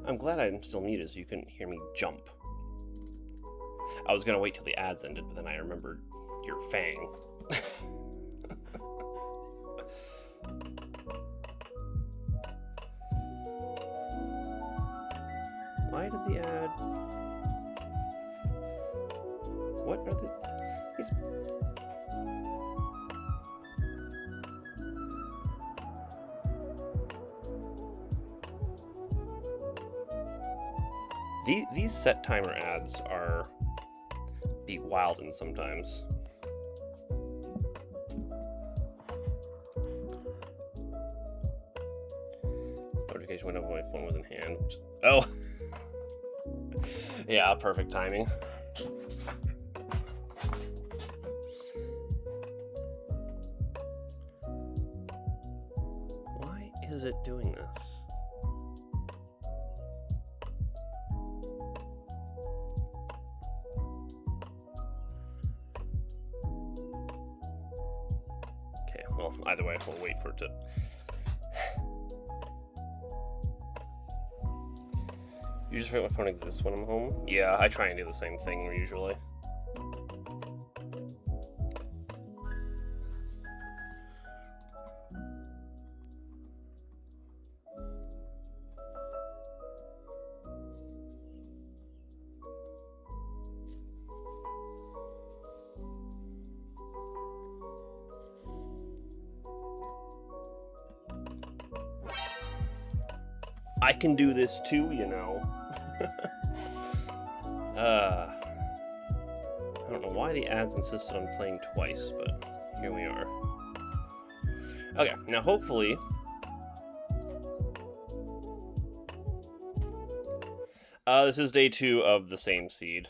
I'm glad I'm still muted so you couldn't hear me jump. I was gonna wait till the ads ended, but then I remembered your fang. Why did the ad... What are these... These set timer ads are be wildin' sometimes. Notification went up when my phone was in hand. Oh! Yeah, perfect timing. Why is it doing this? Okay, well, either way, we'll wait for it to... You just forget my phone exists when I'm home? Yeah, I try and do the same thing usually. I can do this too, you know. I don't know why the ads insisted on playing twice, but here we are. Okay, now hopefully... this is day 2 of the same seed.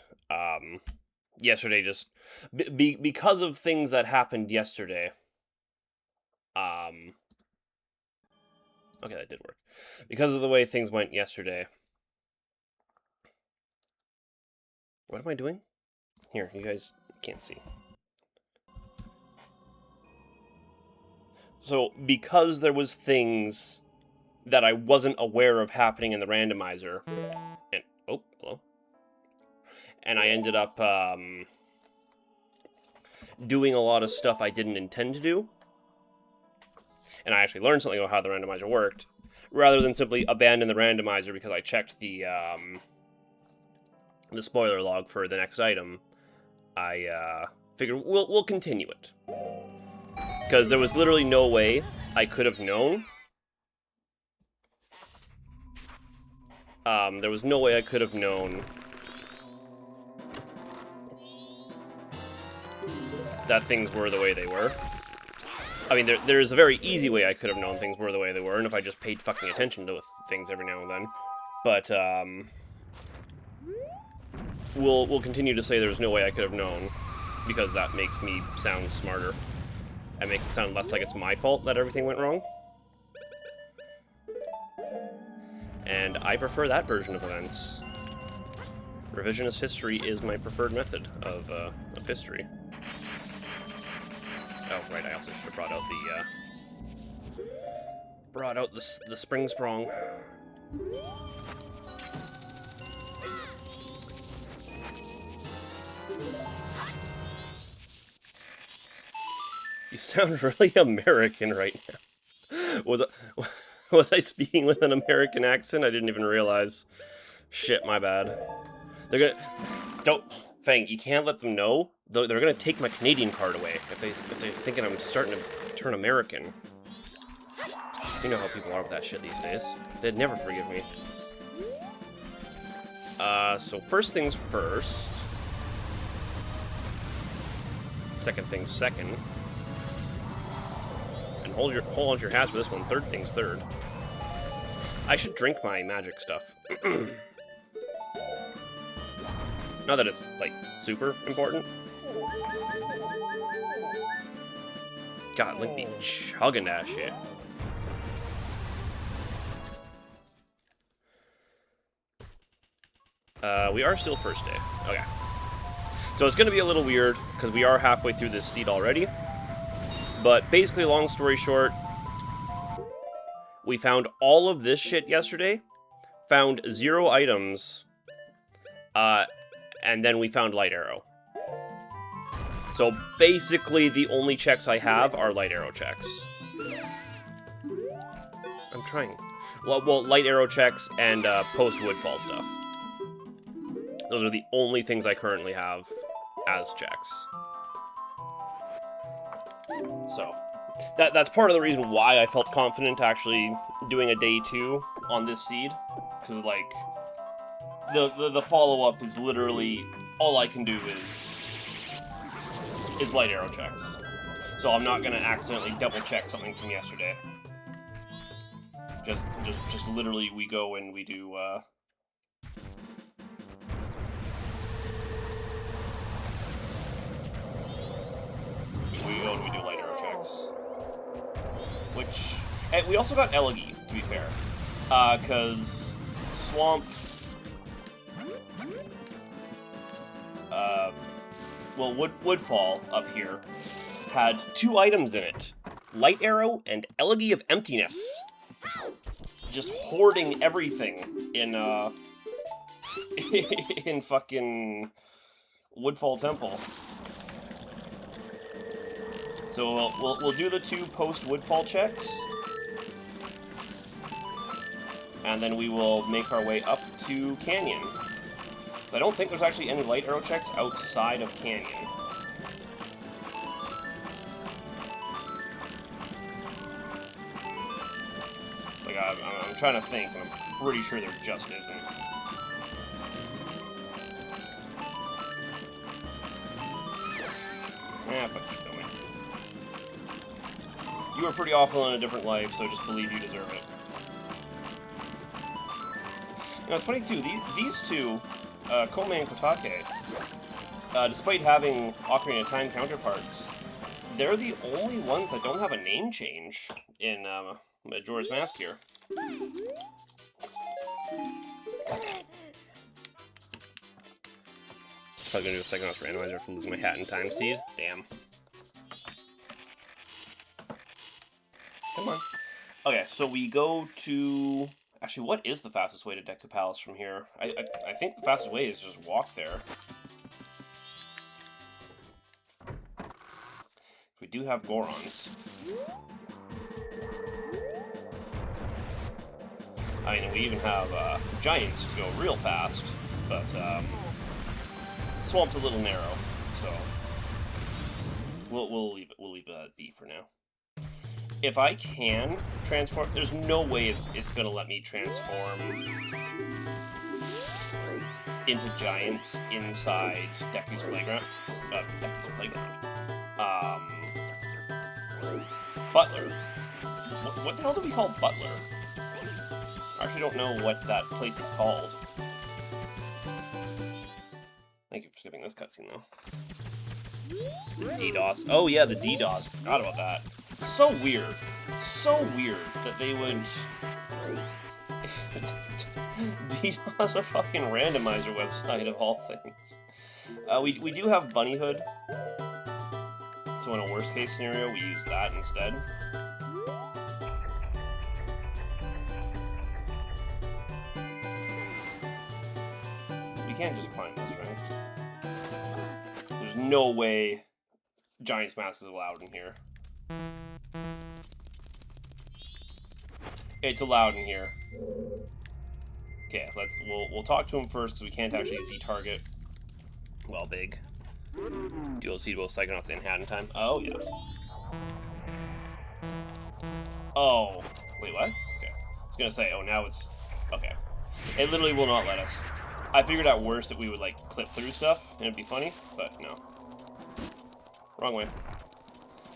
Yesterday just... because of things that happened yesterday... Okay, that did work. Because of the way things went yesterday... What am I doing? Here, you guys can't see. So, because there was things that I wasn't aware of happening in the randomizer, and, oh, hello. And I ended up, doing a lot of stuff I didn't intend to do, and I actually learned something about how the randomizer worked, rather than simply abandon the randomizer because I checked the spoiler log for the next item. I figured we'll continue it, because there was literally no way I could have known. There was no way I could have known that things were the way they were. I mean, there's a very easy way I could have known things were the way they were, and if I just paid fucking attention to things every now and then. But, we'll continue to say there's no way I could have known, because that makes me sound smarter. And makes it sound less like it's my fault that everything went wrong. And I prefer that version of events. Revisionist history is my preferred method of history. Oh, right, I also should have brought out the spring sprong. You sound really American right now. Was I speaking with an American accent? I didn't even realize. Shit, my bad. They're gonna... Don't... Fang, you can't let them know. They're gonna take my Canadian card away if they're thinking I'm starting to turn American. You know how people are with that shit these days. They'd never forgive me. So first things first. Second things second. And hold on to your hats for this one. Third things third. I should drink my magic stuff. Not that it's, like, super important. God, Link be chugging that shit. We are still first day. Okay. So it's gonna be a little weird, because we are halfway through this seed already. But basically, long story short, we found all of this shit yesterday, found 0 items, and then we found light arrow. So basically the only checks I have are light arrow checks. I'm trying. Well, light arrow checks and post woodfall stuff. Those are the only things I currently have as checks. So that's part of the reason why I felt confident actually doing a day 2 on this seed, because like the follow-up is literally all I can do is light arrow checks. So I'm not gonna accidentally double check something from yesterday. Just literally we go and we do we do light arrow checks. Which, and we also got Elegy, to be fair. Cause Swamp well, Woodfall up here had 2 items in it. Light Arrow and Elegy of Emptiness. Just hoarding everything in, in fucking Woodfall Temple. So we'll do the 2 post-Woodfall checks. And then we will make our way up to Canyon. So I don't think there's actually any light arrow checks outside of Canyon. Like, I'm trying to think, and I'm pretty sure there just isn't. Fuck you, going. You were pretty awful in a different life, so just believe you deserve it. You know, it's funny, too, these 2... Kome and Kotake, despite having Ocarina of Time counterparts, they're the only ones that don't have a name change in Majora's Mask here. Probably gonna do a second house randomizer for losing my hat in time seed. Damn. Come on. Okay, so we go to... Actually, what is the fastest way to Deku Palace from here? I think the fastest way is just walk there. We do have Gorons. I mean, we even have Giants to go real fast, but Swamp's a little narrow, so we'll leave it be for now. If I can transform, there's no way it's gonna let me transform into Giants inside Deku's playground. Deku's playground. Butler. What the hell do we call Butler? I actually don't know what that place is called. Thank you for skipping this cutscene, though. The DDoS. Oh yeah, the DDoS. Forgot about that. So weird that they would DDoS a fucking randomizer website of all things. We do have Bunnyhood, so in a worst case scenario, we use that instead. We can't just climb this, right? There's no way Giant's Mask is allowed in here. It's allowed in here. Okay, we'll talk to him first because we can't actually Z-target. Well, big. Dual seed both Psychonauts in hat in time. Oh yeah. Oh wait, what? Okay, I was gonna say. Oh, now it's okay. It literally will not let us. I figured out worse that we would like clip through stuff and it'd be funny, but no. Wrong way.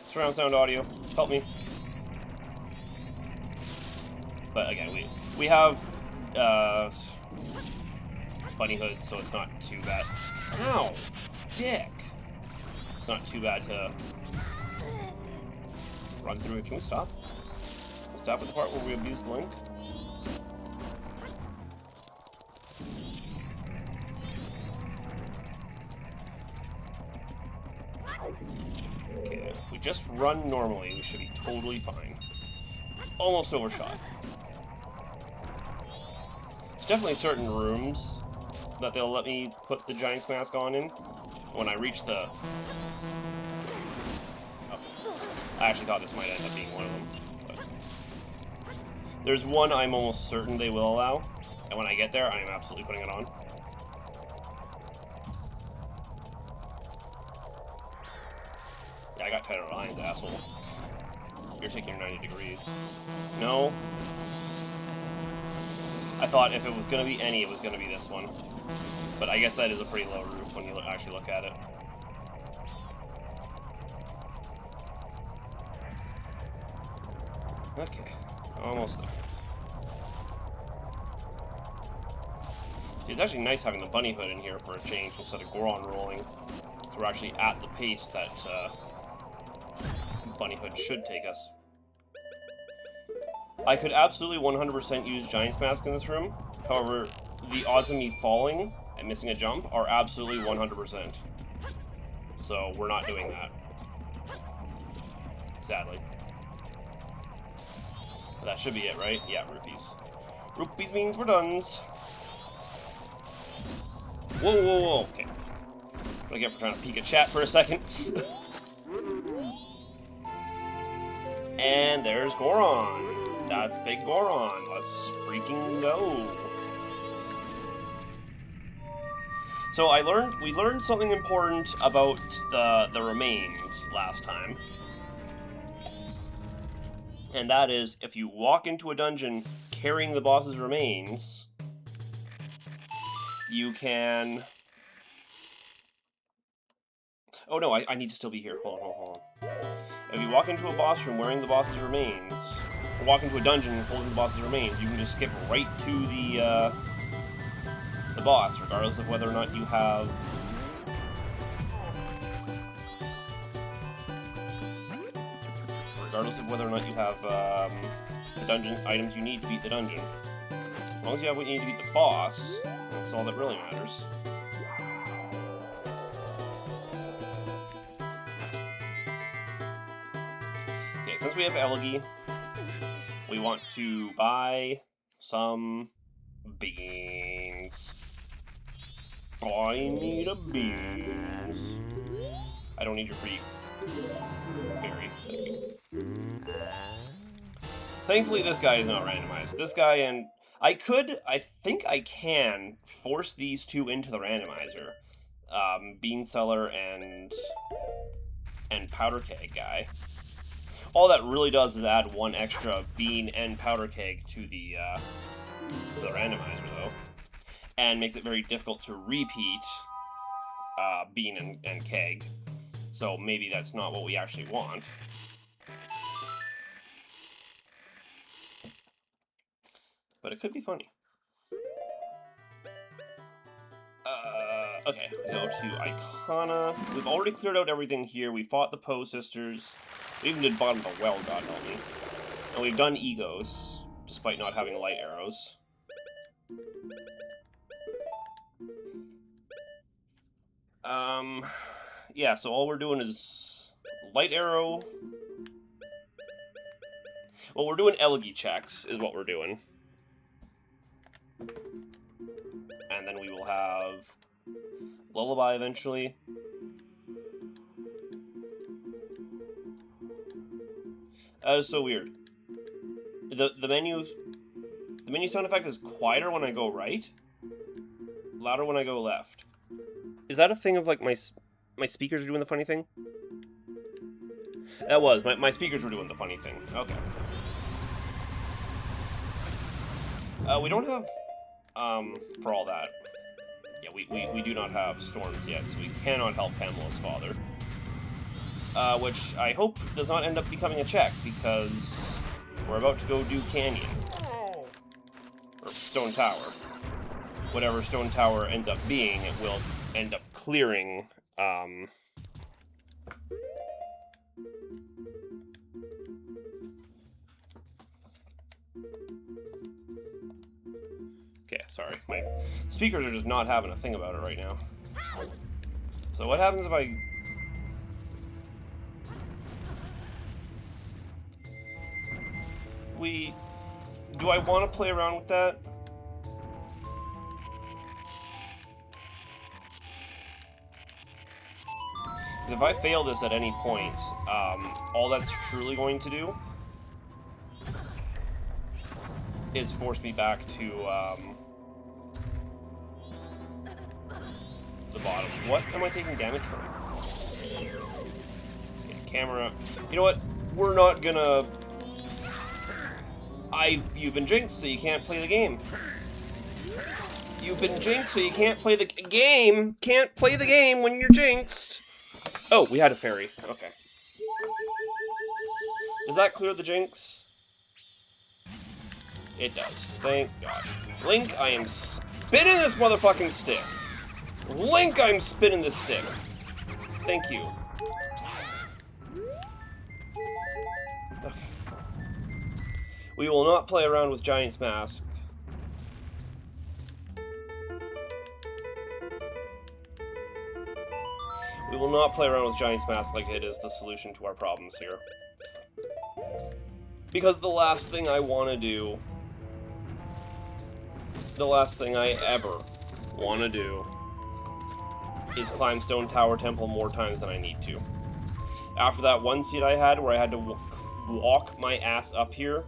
Surround sound audio. Help me. But again, we have Bunnyhood, so it's not too bad. Ow! Dick! It's not too bad to run through it. Can we stop? Stop at the part where we abuse the link? Okay, if we just run normally, we should be totally fine. Almost overshot. Just definitely certain rooms that they'll let me put the Giant's Mask on in. When I reach the... Oh. I actually thought this might end up being one of them. But... There's one I'm almost certain they will allow. And when I get there, I am absolutely putting it on. Yeah, I got tighter lines, asshole. You're taking your 90 degrees. No. I thought if it was going to be any, it was going to be this one. But I guess that is a pretty low roof when you actually look at it. Okay, almost there. It's actually nice having the bunny hood in here for a change instead of Goron rolling. So we're actually at the pace that bunny hood should take us. I could absolutely 100% use Giant's Mask in this room. However, the odds of me falling and missing a jump are absolutely 100%. So we're not doing that. Sadly. But that should be it, right? Yeah, rupees. Rupees means we're dones. Whoa, whoa, whoa. Okay. What do I get for trying to peek at chat for a second? And there's Goron. That's Big Goron. Let's freaking go. So we learned something important about the remains last time. And that is, if you walk into a dungeon carrying the boss's remains, you can... Oh no, I need to still be here. Hold on. If you walk into a boss room wearing the boss's remains, or walk into a dungeon holding the boss's remains, you can just skip right to the boss, regardless of whether or not you have... Regardless of whether or not you have the dungeon items you need to beat the dungeon. As long as you have what you need to beat the boss, that's all that really matters. Okay, since we have Elegy, we want to buy some beans. I need a beans. I don't need your free fairy. Thank you. Thankfully, this guy is not randomized. This guy and... I think I can force these two into the randomizer. Bean Seller and Powder Keg guy. All that really does is add one extra bean and powder keg to the randomizer, though. And makes it very difficult to repeat bean and keg. So maybe that's not what we actually want. But it could be funny. Okay, we go to Icona. We've already cleared out everything here. We fought the Poe sisters. We even did bottom of the well, God help me. And we've done Egos, despite not having light arrows. Yeah, so all we're doing is light arrow. Well, we're doing Elegy checks, is what we're doing. And then we will have Lullaby eventually. That is so weird. The menu sound effect is quieter when I go right, louder when I go left. Is that a thing of like my speakers are doing the funny thing? That was my speakers were doing the funny thing. Okay. We don't have for all that. Yeah, we do not have storms yet, so we cannot help Pamela's father. Which I hope does not end up becoming a check, because we're about to go do Canyon. Or Stone Tower. Whatever Stone Tower ends up being, it will end up clearing, Okay, sorry. My speakers are just not having a thing about it right now. So what happens if I... Do I want to play around with that? Because if I fail this at any point, all that's truly going to do is force me back to the bottom. What am I taking damage from? Okay, camera. You know what? We're not gonna... You've been jinxed, so you can't play the game. You've been jinxed, so you can't play the game. Can't play the game when you're jinxed. Oh, we had a fairy. Okay. Does that clear the jinx? It does. Thank God. Link, I am spinning this motherfucking stick. Link, I'm spinning this stick. Thank you. Okay. We will not play around with Giant's Mask. We will not play around with Giant's Mask like it is the solution to our problems here. Because the last thing I want to do, the last thing I ever want to do, is climb Stone Tower Temple more times than I need to. After that one seed I had where I had to walk my ass up here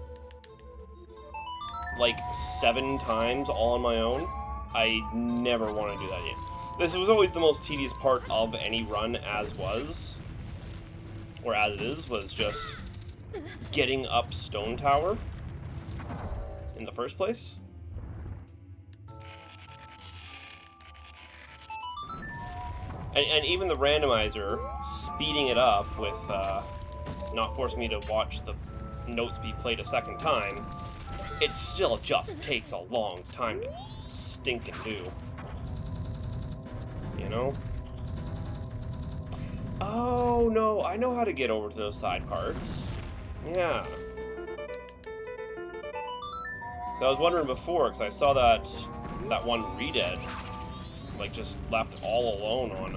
like 7 times all on my own, I never want to do that again. This was always the most tedious part of any run as was, or as it is, was just getting up Stone Tower in the first place. And even the randomizer, speeding it up with not forcing me to watch the notes be played a second time, it still just takes a long time to stink and do. You know? Oh, no, I know how to get over to those side parts. Yeah. So I was wondering before, because I saw that one redead, like, just left all alone on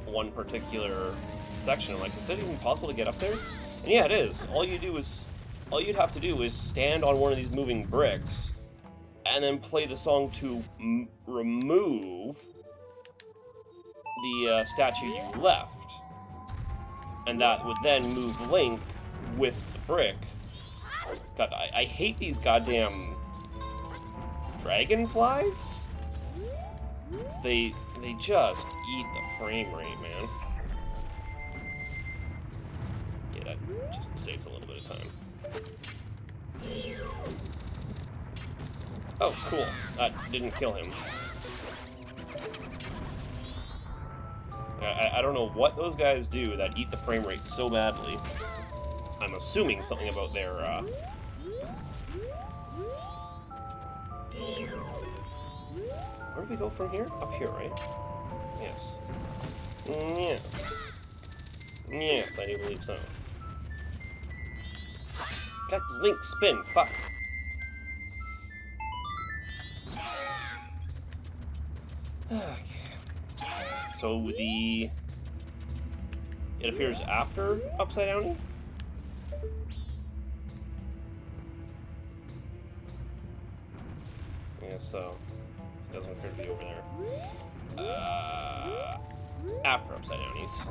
one particular section. I'm like, is that even possible to get up there? And yeah, it is. All you'd have to do is stand on one of these moving bricks, and then play the song to remove the statue you left. And that would then move Link with the brick. God, I hate these goddamn dragonflies. They just eat the frame rate, man. Yeah, that just saves a little bit of time. Oh, cool. That didn't kill him. I don't know what those guys do that eat the frame rate so badly. I'm assuming something about their, Where do we go from here? Up here, right? Yes. Yes. Yes, I do believe so. Got Link spin, fuck. Okay. So it appears after Upside Downy? Yeah, so it doesn't appear to be over there. After Upside Downies.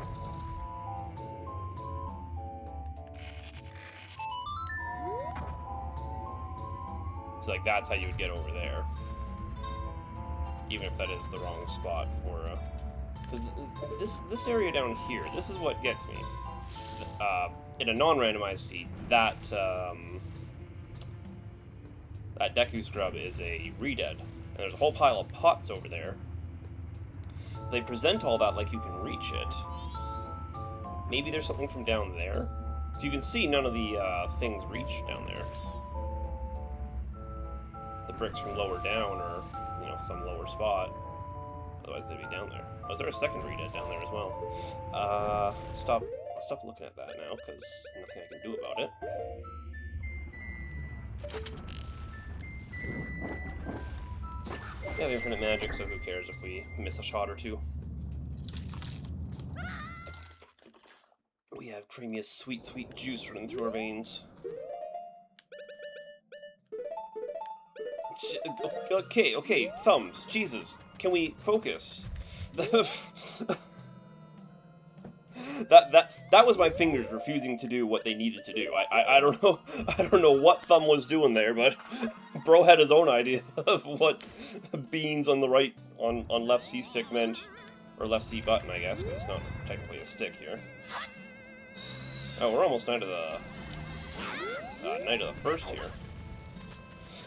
So like that's how you would get over there. Even if that is the wrong spot for because this area down here, this is what gets me. In a non-randomized seed, that Deku Scrub is a redead. And there's a whole pile of pots over there. They present all that like you can reach it. Maybe there's something from down there. So you can see none of the things reach down there. The bricks from lower down or, you know, some lower spot. Otherwise they'd be down there. Oh, is there a second redead down there as well? Stop looking at that now, because nothing I can do about it. We have infinite magic, so who cares if we miss a shot or two. We have creamiest, sweet, sweet juice running through our veins. Okay, thumbs, Jesus, can we focus? That was my fingers refusing to do what they needed to do. I don't know what thumb was doing there, but bro had his own idea of what beans on the right on left C stick meant, or left C button, I guess, because it's not technically a stick here. Oh, we're almost night of the first here.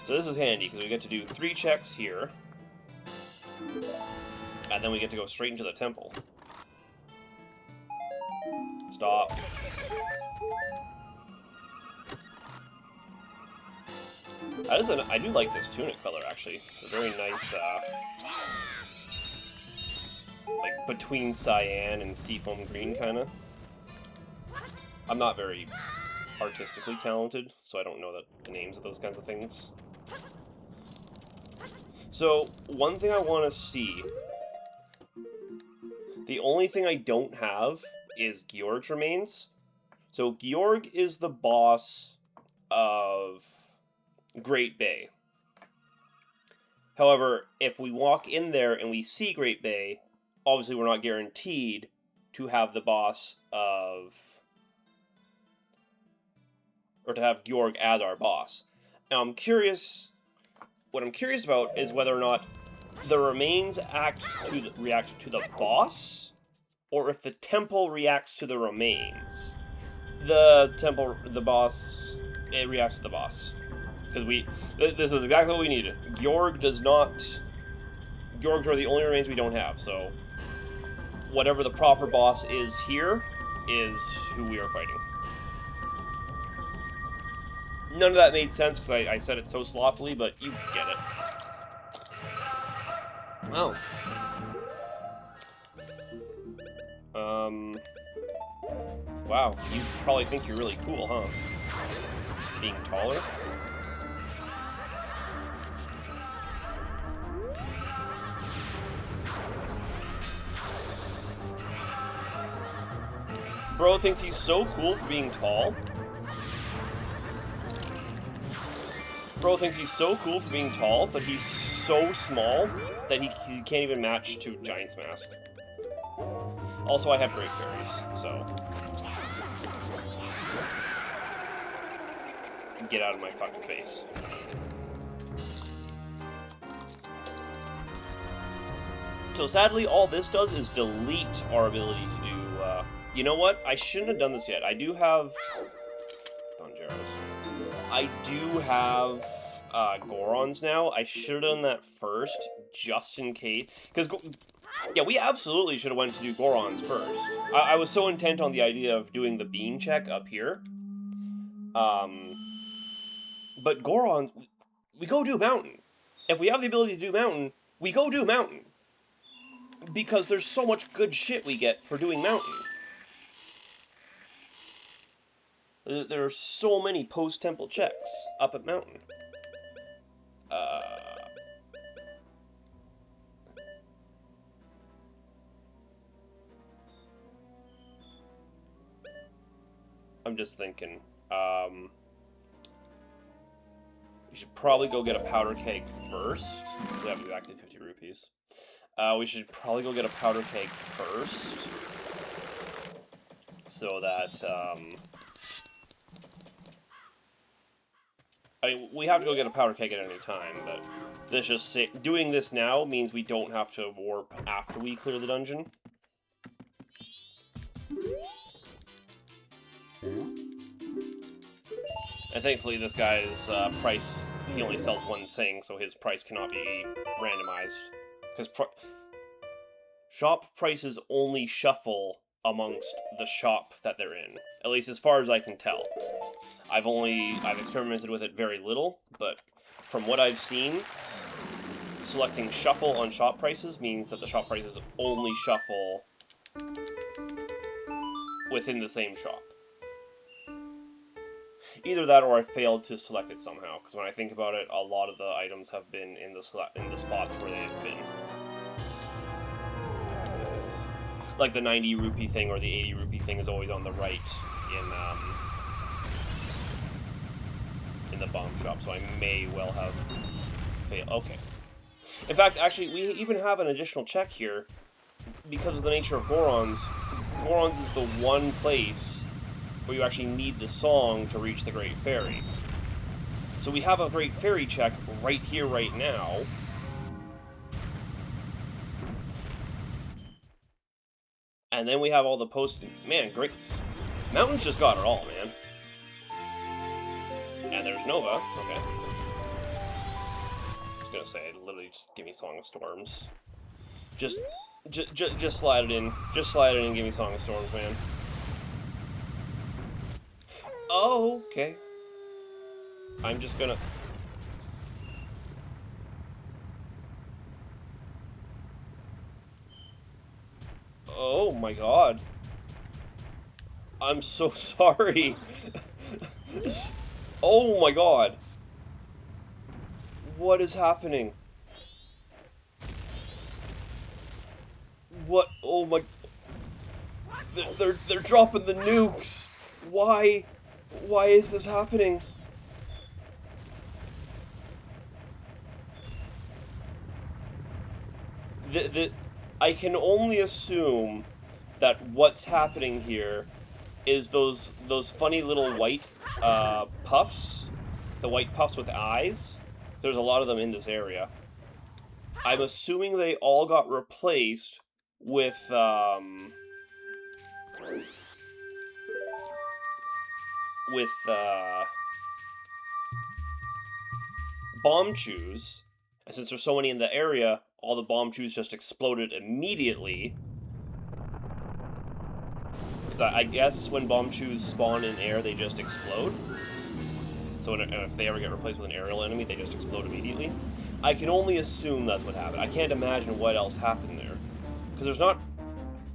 So this is handy because we get to do 3 checks here, and then we get to go straight into the temple. Stop. I do like this tunic color, actually. It's a very nice, like, between cyan and seafoam green, kind of. I'm not very artistically talented, so I don't know the names of those kinds of things. So, one thing I want to see... The only thing I don't have is Georg's remains. So Georg is the boss of Great Bay. However, if we walk in there and we see Great Bay, obviously we're not guaranteed to have the boss of... or to have Georg as our boss. Now I'm curious... What I'm curious about is whether or not the remains react to the boss, or if the temple reacts to the remains. The boss, it reacts to the boss. Because this is exactly what we needed. Georg does not... Georgs are the only remains we don't have, so... Whatever the proper boss is here, is who we are fighting. None of that made sense, because I said it so sloppily, but you get it. Oh. Wow, you probably think you're really cool, huh? Being taller? Bro thinks he's so cool for being tall. Bro thinks he's so cool for being tall, but he's so small that he can't even match to Giant's Mask. Also, I have Great Fairies, so... Get out of my fucking face. So sadly, all this does is delete our ability to do, you know what? I shouldn't have done this yet. I do have... Donjeros. I do have Gorons now. I should have done that first, just in case. Because, yeah, we absolutely should have went to do Gorons first. I was so intent on the idea of doing the bean check up here. But Gorons, we go do Mountain. If we have the ability to do Mountain, we go do Mountain. Because there's so much good shit we get for doing Mountain. There are so many post-temple checks up at Mountain. I'm just thinking, we should probably go get a powder keg first. We have exactly 50 rupees. We should probably go get a powder keg first. So that, I mean, we have to go get a powder keg at any time, but this just doing this now means we don't have to warp after we clear the dungeon. And thankfully this guy's price, he only sells one thing, so his price cannot be randomized. Because shop prices only shuffle amongst the shop that they're in. At least as far as I can tell. I've experimented with it very little, but from what I've seen, selecting shuffle on shop prices means that the shop prices only shuffle within the same shop. Either that or I failed to select it somehow, because when I think about it, a lot of the items have been in the spots where they have been. Like the 90 rupee thing or the 80 rupee thing is always on the right in the bomb shop, so I may well have failed. Okay. In fact, actually, we even have an additional check here. Because of the nature of Gorons, Goron's is the one place where you actually need the song to reach the Great Fairy. So we have a Great Fairy check right here, right now. And then we have all the post... Man, great... Mountains just got it all, man. And there's Nova. Okay. I was gonna say, literally just give me Song of Storms. Just slide it in. Just slide it in and give me Song of Storms, man. Oh, okay. I'm just gonna... Oh my god. I'm so sorry. Oh my god. What is happening? What? Oh my... They're dropping the nukes. Why? Why is this happening? I can only assume that what's happening here is those funny little white puffs, the white puffs with eyes. There's a lot of them in this area. I'm assuming they all got replaced with bomb chews. And since there's so many in the area, all the bomb chews just exploded immediately. Because I guess when bomb chews spawn in air, they just explode. So if they ever get replaced with an aerial enemy, they just explode immediately. I can only assume that's what happened. I can't imagine what else happened there. Because there's not,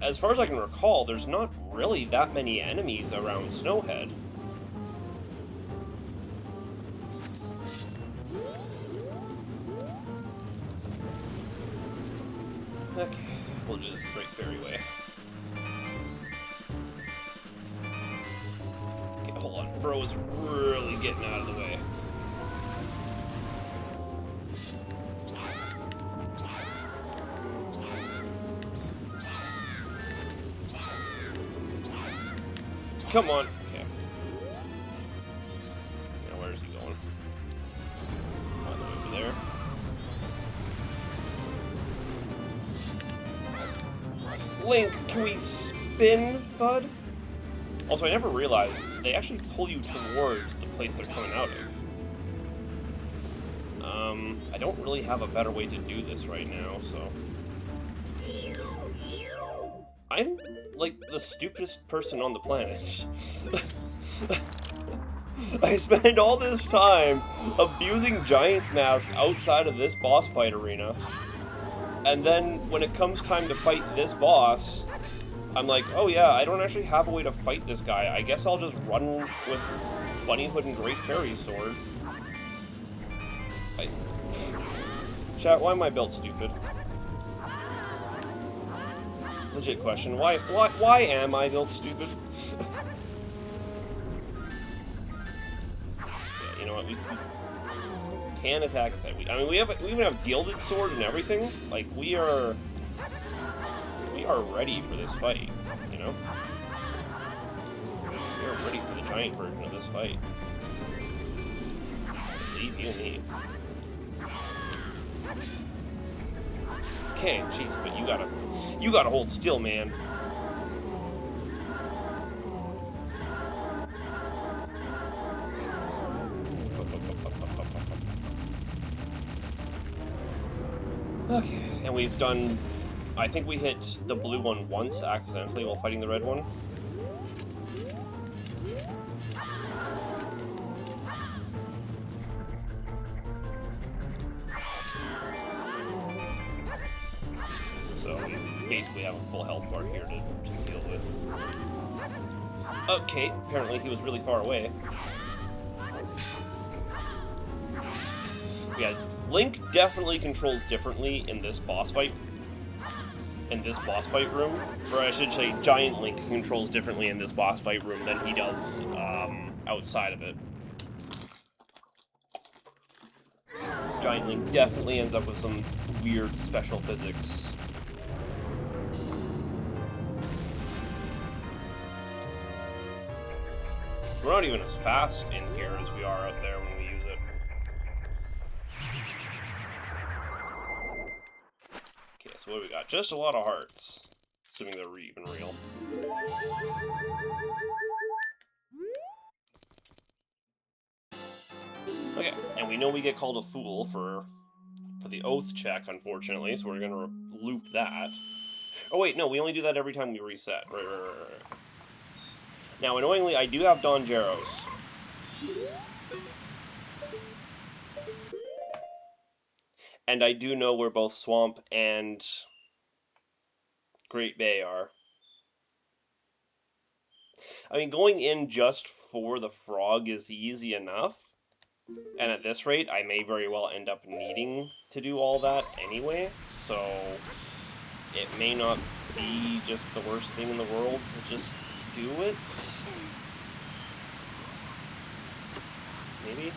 as far as I can recall, there's not really that many enemies around Snowhead. Okay, we'll do this Great Fairy way. Okay, hold on. Bro is really getting out of the way. Come on. Okay. Now where's he going? All the way over there. Link, can we spin, bud? Also, I never realized they actually pull you towards the place they're coming out of. I don't really have a better way to do this right now, so... I'm, like, the stupidest person on the planet. I spend all this time abusing Giant's Mask outside of this boss fight arena. And then, when it comes time to fight this boss, I'm like, oh yeah, I don't actually have a way to fight this guy. I guess I'll just run with Bunnyhood and Great Fairy's sword. Chat, why am I built stupid? Legit question. Why am I built stupid? Yeah, you know what? We can attack aside. I mean, we even have Gilded Sword and everything. Like, we are ready for this fight, you know? We are ready for the giant version of this fight. Believe you me. Okay, jeez, but you gotta hold still, man. Okay, and we've done... I think we hit the blue one once accidentally while fighting the red one. So we basically have a full health bar here to deal with. Okay, apparently he was really far away. Yeah, Link definitely controls differently in this boss fight. In this boss fight room, or I should say Giant Link controls differently in this boss fight room than he does outside of it. Giant Link definitely ends up with some weird special physics. We're not even as fast in here as we are out there when we use it. Okay, so what do we got? Just a lot of hearts. Assuming they're even real. Okay, and we know we get called a fool for the oath check, unfortunately, so we're gonna loop that. Oh wait, no, we only do that every time we reset. Right. Now, annoyingly, I do have Don Jaros. And I do know where both Swamp and Great Bay are. I mean, going in just for the frog is easy enough. And at this rate, I may very well end up needing to do all that anyway. So, it may not be just the worst thing in the world to just do it. Maybe?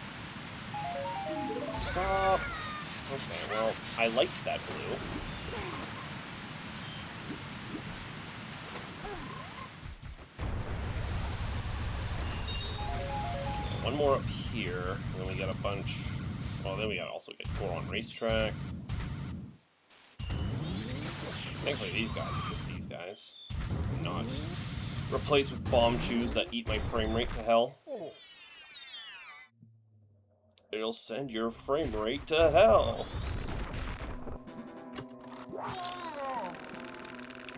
Stop! Okay, well, I liked that blue. One more up here, and then we got a bunch. Well, then we gotta also get Goron Racetrack. Thankfully, these guys are just these guys. Not replaced with bomb chews that eat my frame rate to hell. It'll send your frame rate to hell.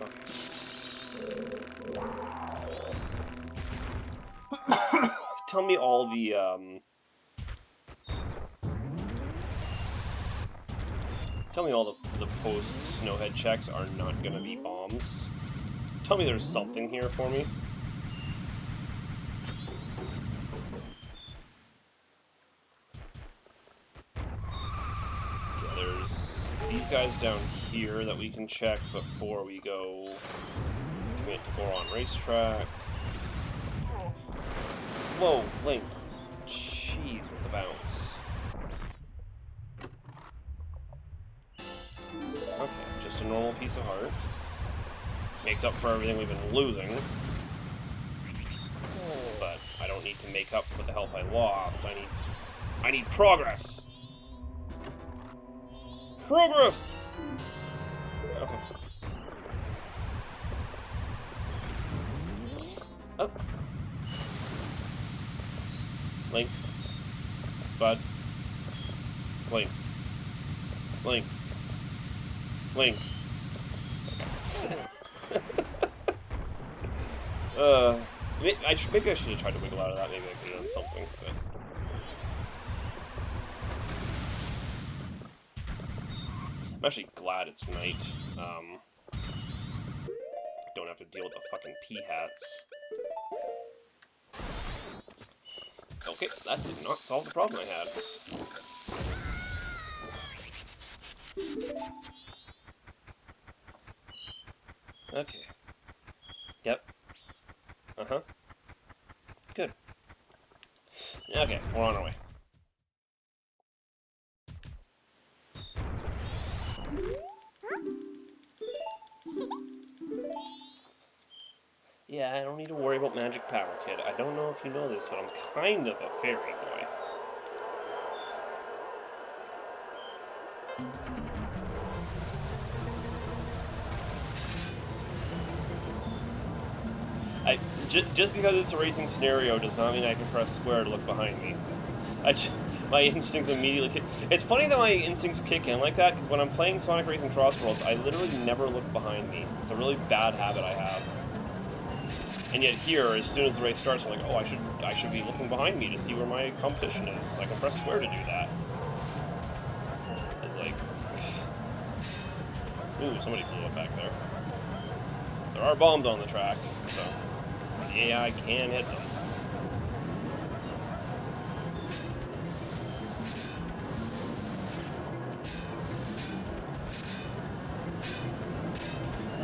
Okay. Tell me all the post snowhead checks are not gonna be bombs. Tell me there's something here for me. Yeah, there's these guys down here that we can check before we go commit to Goron Racetrack. Whoa, Link. Jeez, with the bounce. Okay, just a normal piece of heart. Makes up for everything we've been losing. But I don't need to make up for the health I lost. I need progress! Progress! Okay. Oh. Link. Bud. Link. Link. Link. Maybe I should have tried to wiggle out of that. Maybe I could have done something. But I'm actually glad it's night. Don't have to deal with the fucking pea-hats. Okay, that did not solve the problem I had. Okay. Yep. Uh-huh. Good. Okay, we're on our way. Yeah, I don't need to worry about magic power, kid. I don't know if you know this, but I'm kind of a fairy boy. Just because it's a racing scenario does not mean I can press square to look behind me. My instincts immediately kick. It's funny that my instincts kick in like that, because when I'm playing Sonic Racing Crossworlds, I literally never look behind me. It's a really bad habit I have. And yet here, as soon as the race starts, I'm like, oh, I should be looking behind me to see where my competition is. I can press square to do that. It's like... Ooh, somebody blew up back there. There are bombs on the track, so... Yeah, I can hit them.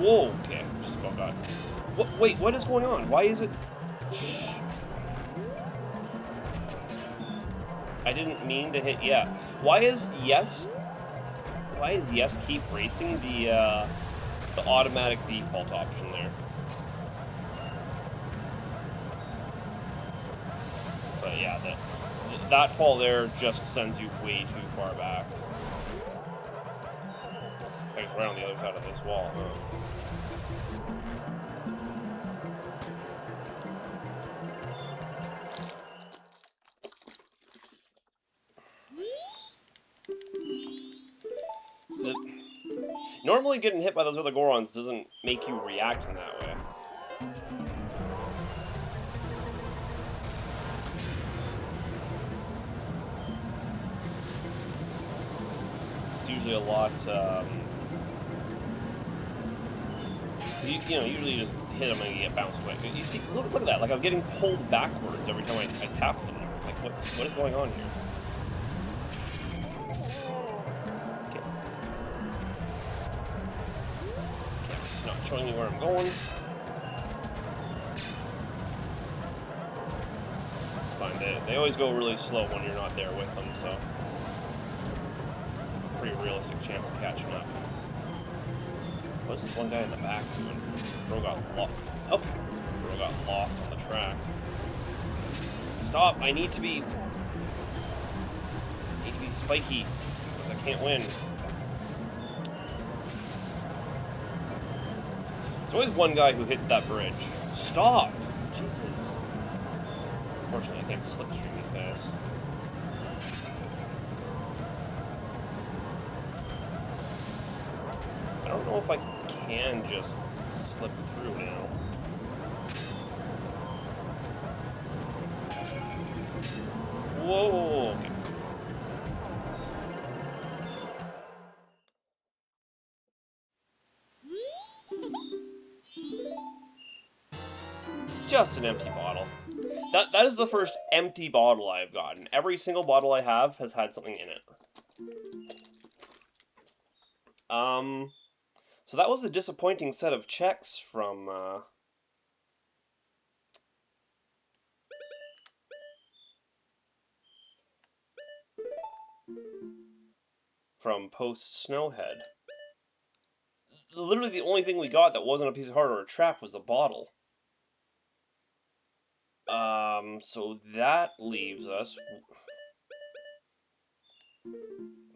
Whoa, okay, just about got... Wait, what is going on? Why is it... Shh. I didn't mean to hit... Yeah. Why is yes keep racing the automatic default option there? yeah, that fall there just sends you way too far back. I guess right on the other side of this wall, huh? Normally getting hit by those other Gorons doesn't make you react in that way. It's usually a lot, you know, usually you just hit them and you get bounced away. You see, look at that, like I'm getting pulled backwards every time I tap them. Like, what is going on here? Showing me where I'm going. It's fine. They always go really slow when you're not there with them, so pretty realistic chance of catching up. What's this one guy in the back doing? Bro got lost. Okay. Bro got lost on the track. Stop! I need to be spiky because I can't win. There's always one guy who hits that bridge. Stop! Jesus. Unfortunately, I can't slipstream these guys. I don't know if I can just slip through now. Whoa! Okay. Just an empty bottle. That is the first empty bottle I've gotten. Every single bottle I have has had something in it. So that was a disappointing set of checks from post Snowhead. Literally the only thing we got that wasn't a piece of heart or a trap was the bottle. So that leaves us...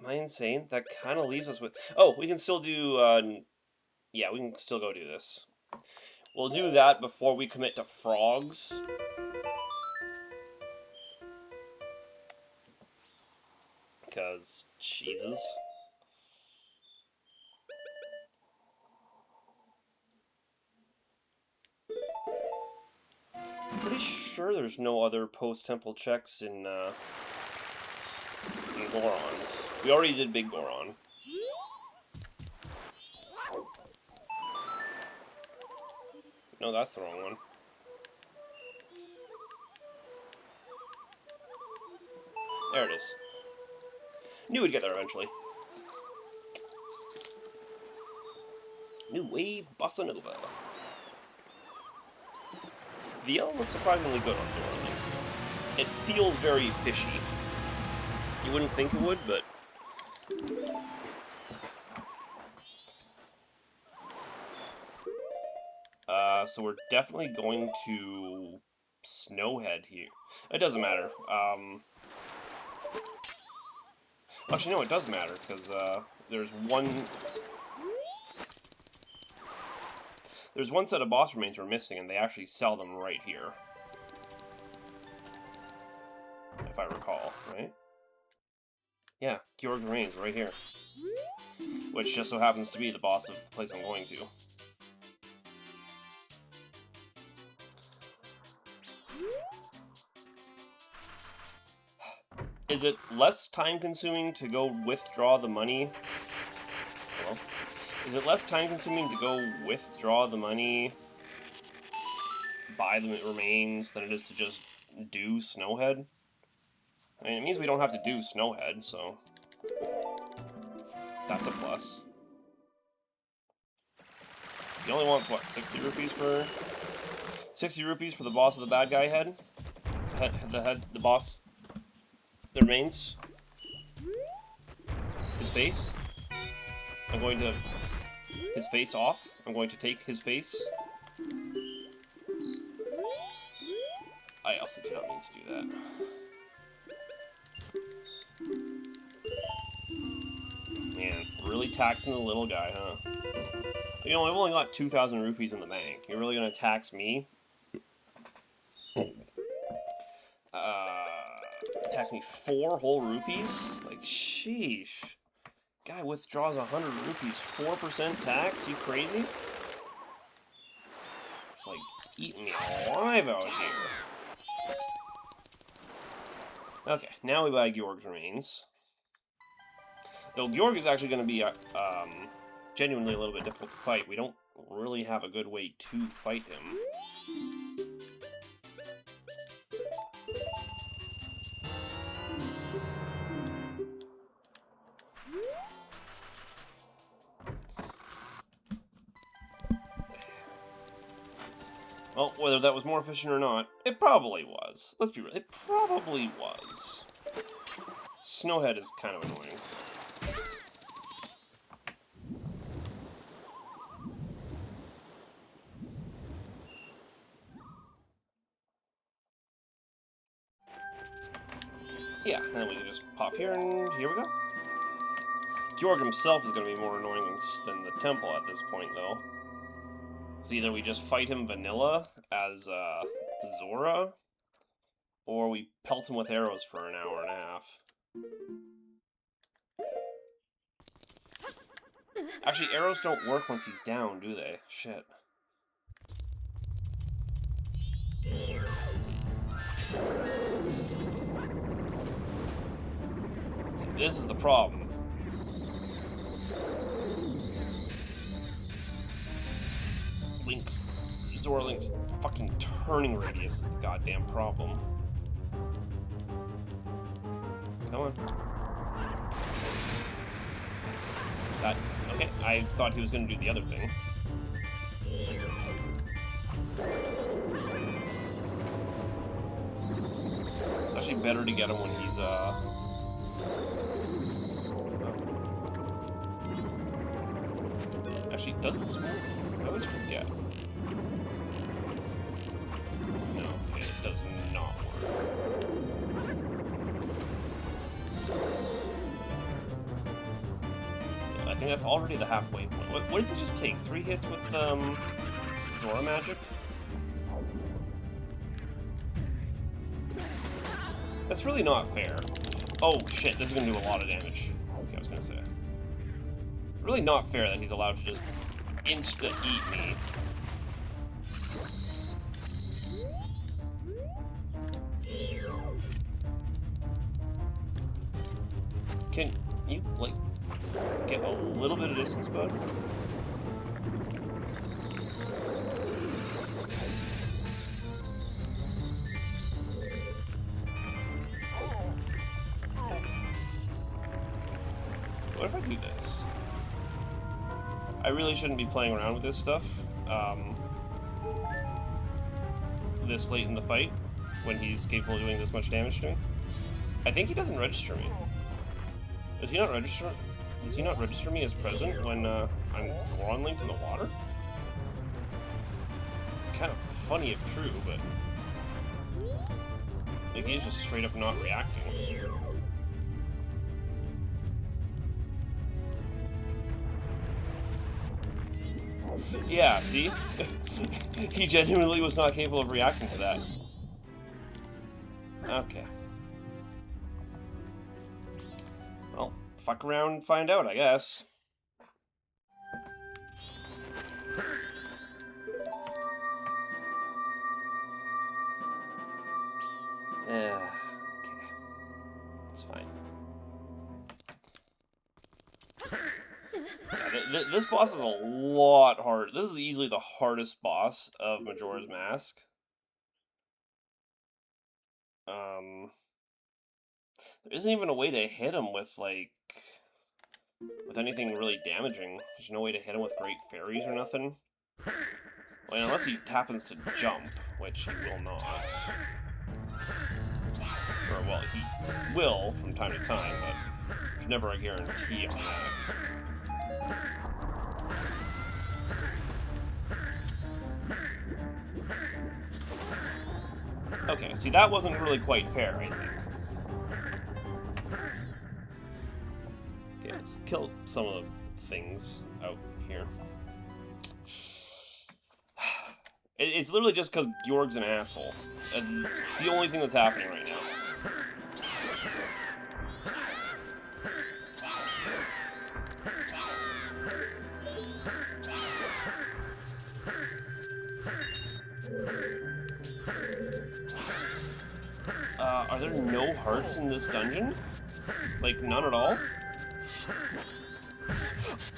Am I insane? That kind of leaves us with... Oh, we can still do... Yeah, we can still go do this. We'll do that before we commit to frogs. Because, Jesus. Pretty sure there's no other post-temple checks in Gorons. We already did Big Goron. No, that's the wrong one. There it is. Knew we'd get there eventually. New wave bossa nova. The L looks surprisingly good on Dora Link. It feels very fishy. You wouldn't think it would, but... So we're definitely going to Snowhead here. It doesn't matter. Actually, no, it does matter, because there's one set of boss remains we're missing, and they actually sell them right here. If I recall, right? Yeah, Georg's remains right here. Which just so happens to be the boss of the place I'm going to. Is it less time-consuming to go withdraw the money? Hello? Is it less time-consuming to go withdraw the money, buy the remains, than it is to just do Snowhead? I mean, it means we don't have to do Snowhead, so... That's a plus. He only wants, what, 60 rupees for... 60 rupees for the boss of the bad guy head? The boss... The remains. His face. I'm going to... His face off. I'm going to take his face. I also did not mean to do that. really taxing the little guy, huh? You know, I've only got 2,000 rupees in the bank. You're really gonna tax me? Tax me 4 whole rupees? Like, sheesh. Guy withdraws 100 rupees, 4% tax? You crazy? Like, eating me alive out here. Okay, now we buy Georg's remains. Though Georg is actually going to be genuinely a little bit difficult to fight. We don't really have a good way to fight him. Well, whether that was more efficient or not, it probably was. Let's be real, it probably was. Snowhead is kind of annoying. Yeah, and then we can just pop here, and here we go. Georg himself is going to be more annoying than the temple at this point, though. So either we just fight him vanilla as Zora, or we pelt him with arrows for an hour and a half. Actually, arrows don't work once he's down, do they? Shit. See, this is the problem. Zora Link's fucking turning radius is the goddamn problem. Come on. Okay, I thought he was gonna do the other thing. It's actually better to get him when he's, Actually, does this work? I always forget. No, okay, it does not work. I think that's already the halfway point. What does it just take? 3 hits with, Zora magic? That's really not fair. Oh, shit, this is gonna do a lot of damage. Okay, I was gonna say. It's really not fair that he's allowed to just insta-eat me. Can you, like, get a little bit of distance, bud? What if I do this? I really shouldn't be playing around with this stuff this late in the fight when he's capable of doing this much damage to me. I think he doesn't register me. Does he not register me as present when I'm Goron Link in the water? Kind of funny if true, but like he's just straight up not reacting. Yeah, see? He genuinely was not capable of reacting to that. Okay. Well, fuck around and find out, I guess. Okay. It's fine. Yeah, this boss is a lot hard. This is easily the hardest boss of Majora's Mask. There isn't even a way to hit him with, like, with anything really damaging. There's no way to hit him with Great Fairies or nothing. Well, unless he happens to jump, which he will not. Or, well, he will from time to time, but there's never a guarantee on that. Okay, see, that wasn't really quite fair, I think. Okay, let's kill some of the things out here. It's literally just because Georg's an asshole. And it's the only thing that's happening right now. Are there no hearts in this dungeon? Like, none at all?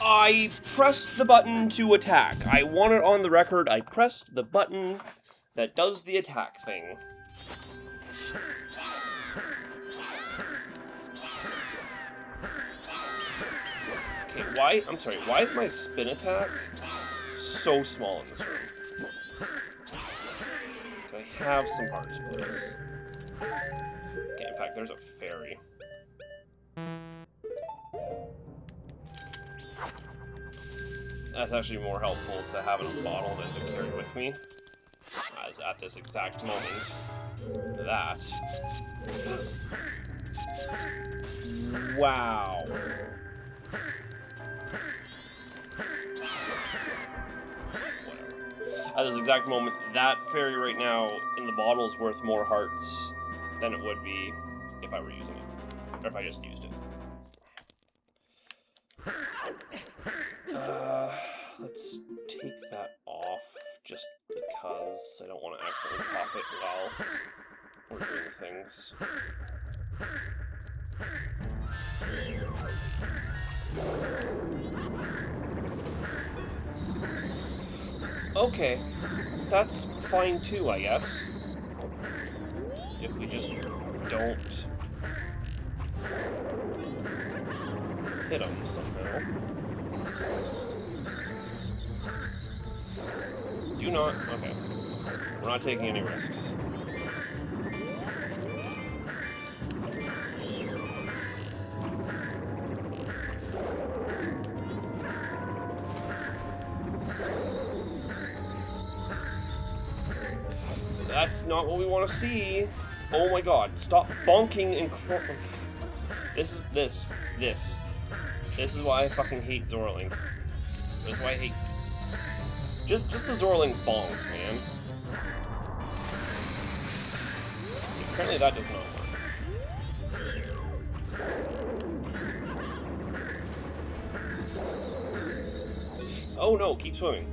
I pressed the button to attack. I want it on the record. I pressed the button that does the attack thing. Okay, why? I'm sorry, why is my spin attack so small in this room? Can I have some hearts, please? Okay, in fact, there's a fairy. That's actually more helpful to have in a bottle than to carry with me. As at this exact moment, that... Wow. At this exact moment, that fairy right now in the bottle is worth more hearts than it would be if I were using it. Or if I just used it. Let's take that off just because I don't want to accidentally pop it while we're doing things. Okay, that's fine too, I guess. If we just don't hit them somehow. Do not, okay. We're not taking any risks. That's not what we want to see. Oh my god, stop bonking and okay. This is why I fucking hate Zorlink. This is why I hate... Just the Zorlink bonks, man. Apparently that does not work. Oh no, keep swimming.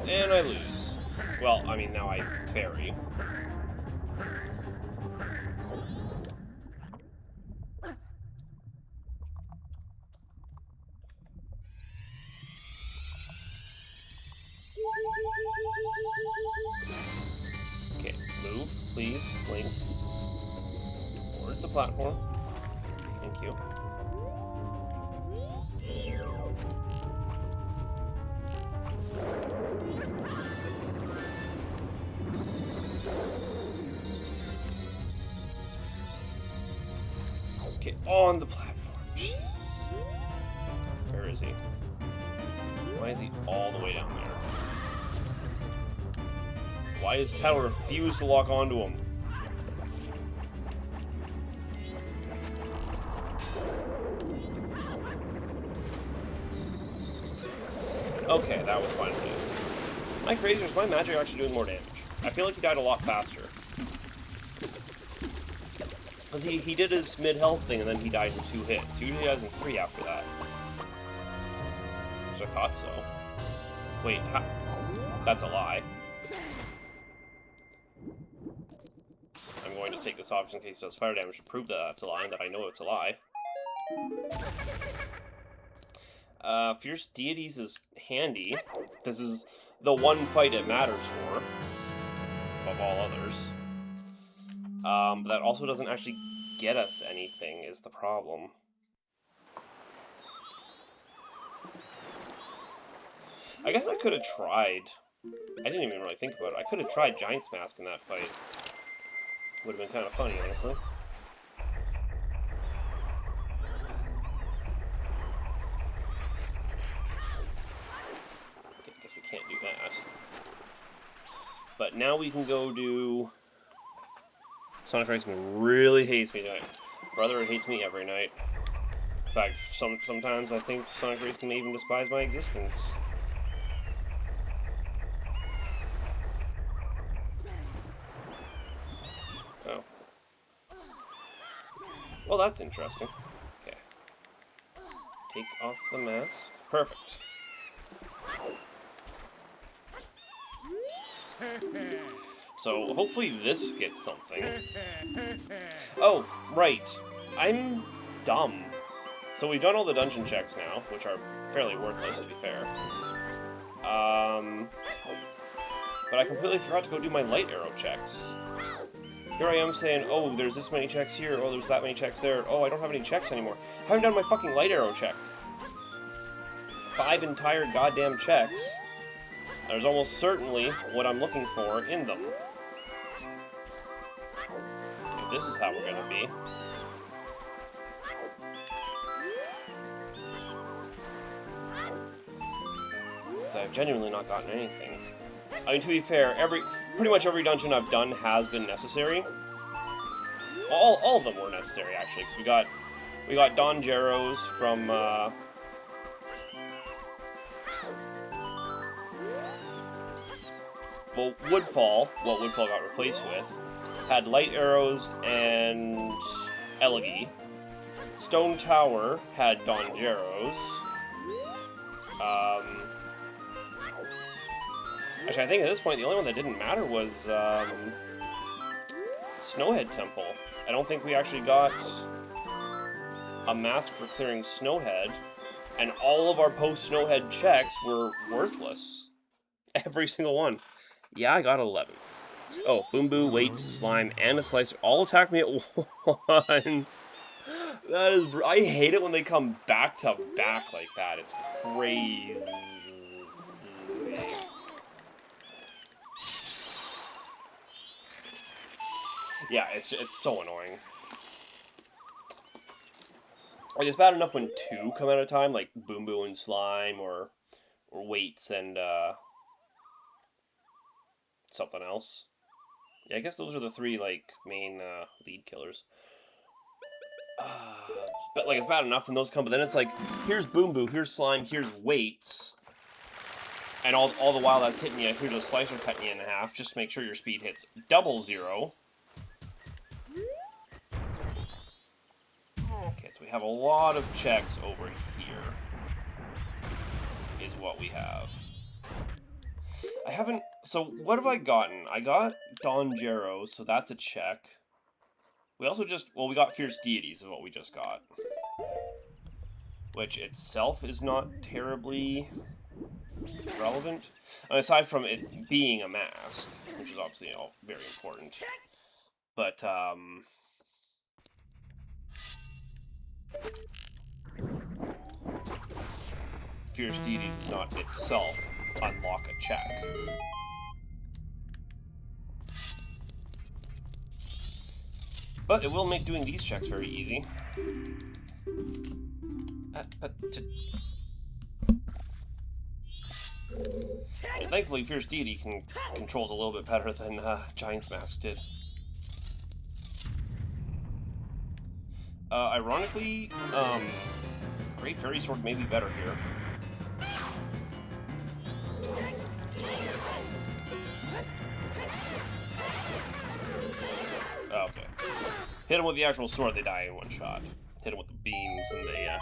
And I lose. Well, I mean, now I fairy. Okay, move, please, Link. Towards the platform. Thank you. Okay, on the platform. Jesus. Where is he? Why is he all the way down there? Why does Tattle refuse to lock onto him? Okay, that was fine. Mike Razor, is my magic actually doing more damage? I feel like he died a lot faster. Because he did his mid-health thing and then he died in 2 hits. Usually he dies in 3 after that. So I thought so. Wait, that's a lie. I'm going to take this off just in case it does fire damage to prove that that's a lie and that I know it's a lie. Fierce Deities is handy. This is the one fight it matters for, above all others. But that also doesn't actually get us anything, is the problem. I guess I could have tried. I didn't even really think about it. I could have tried Giant's Mask in that fight. Would have been kind of funny, honestly. Okay, guess we can't do that. But But now we can go do... Sonic Racing really hates me tonight. Brother hates me every night. In fact, sometimes I think Sonic Racing may even despise my existence. Oh. Well, that's interesting. Okay. Take off the mask. Perfect. So, hopefully this gets something. Oh, right. I'm dumb. So we've done all the dungeon checks now, which are fairly worthless, to be fair. But I completely forgot to go do my light arrow checks. Here I am saying, oh, there's this many checks here, oh, there's that many checks there, oh, I don't have any checks anymore. I haven't done my fucking light arrow check. 5 entire goddamn checks. There's almost certainly what I'm looking for in them. This is how we're gonna be. So I've genuinely not gotten anything. I mean, to be fair, pretty much every dungeon I've done has been necessary. All of them were necessary, actually, because we got Don Gero's from well, Woodfall, what Woodfall got replaced with, had light arrows and Elegy. Stone Tower had Don Gero's. Actually, I think at this point the only one that didn't matter was Snowhead Temple. I don't think we actually got a mask for clearing Snowhead, and all of our post-Snowhead checks were worthless. Every single one. Yeah, I got 11. Oh, Boom Boo, Weights, Slime, and a Slicer all attack me at once. That is... I hate it when they come back to back like that. It's crazy. Yeah, it's so annoying. Like, it's bad enough when 2 come at a time, like Boom Boo and Slime, or Weights and, something else. Yeah, I guess those are the 3, like, main, lead killers. But, like, it's bad enough when those come, but then it's like, here's Boom Boo, here's Slime, here's Weights, and all the while that's hitting you, here's a Slicer cutting you in half, just to make sure your speed hits 00. Okay, so we have a lot of checks over here, is what we have. I haven't... So, what have I gotten? I got Don Gero, so that's a check. We also just... Well, we got Fierce Deities is what we just got. Which itself is not terribly relevant. I mean, aside from it being a mask, which is obviously, you know, very important. But, Fierce Deities does not itself unlock a check. But it will make doing these checks very easy. And thankfully, Fierce Deity controls a little bit better than Giant's Mask did. Ironically, Great Fairy Sword may be better here. Oh, okay. Hit them with the actual sword, they die in one shot. Hit them with the beams and the,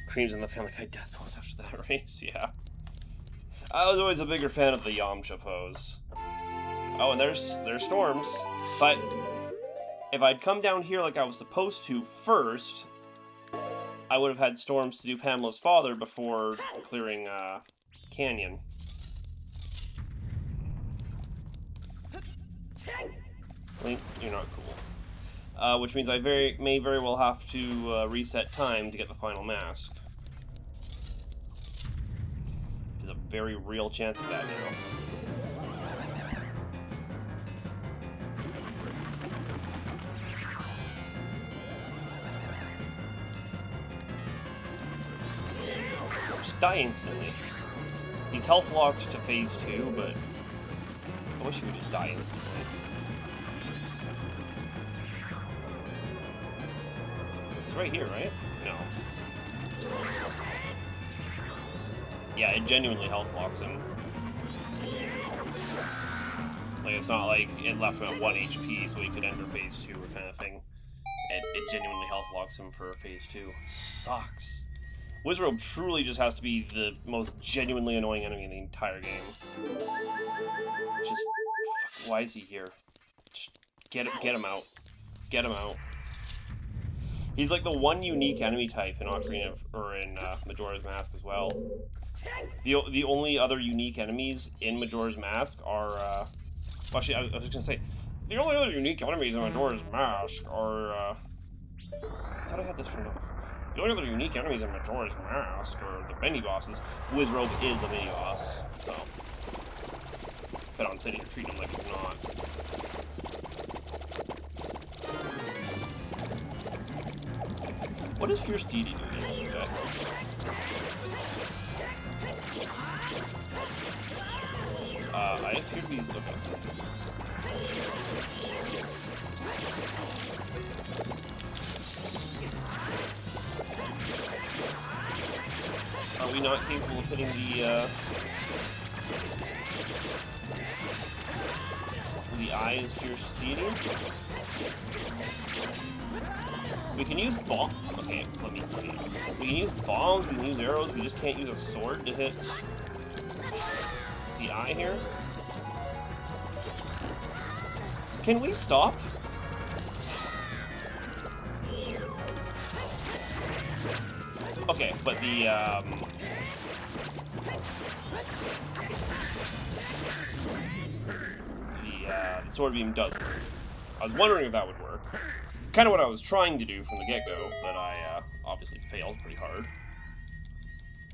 Creams in the Family Guy death pose after that race, yeah. I was always a bigger fan of the Yamcha pose. Oh, and there's storms. But if I'd come down here like I was supposed to first, I would have had storms to do Pamela's father before clearing, Canyon. Link, you're not cool. Which means I may very well have to reset time to get the final mask. There's a very real chance of that now. Just die instantly. He's health locked to phase 2, but I wish he would just die instantly. He's right here, right? No. Yeah, it genuinely health locks him. Like, it's not like it left him at 1 HP so he could enter phase 2 or kind of thing. It genuinely health locks him for phase 2. Sucks. Wizrobe truly just has to be the most genuinely annoying enemy in the entire game. Just, fuck, why is he here? Just get him out. Get him out. He's like the one unique enemy type in Ocarina of, or in Majora's Mask as well. The only other unique enemies in Majora's Mask are, well, actually, I was just gonna say, the only other unique enemies in Majora's Mask are, I thought I had this turned off. The only other unique enemies in Majora's Mask are the mini-bosses. Wizrobe is a mini-boss, so. But on City to treat him like he's not. What does Fierce Deity do against this guy? I appear to be... Okay. Are we not capable of hitting the eyes Fierce Deity? We can use bomb. Okay, let me. We can use bombs. We can use arrows. We just can't use a sword to hit the eye here. Can we stop? Okay, but the sword beam does work. I was wondering if that would work. It's kind of what I was trying to do from the get-go, but I obviously failed pretty hard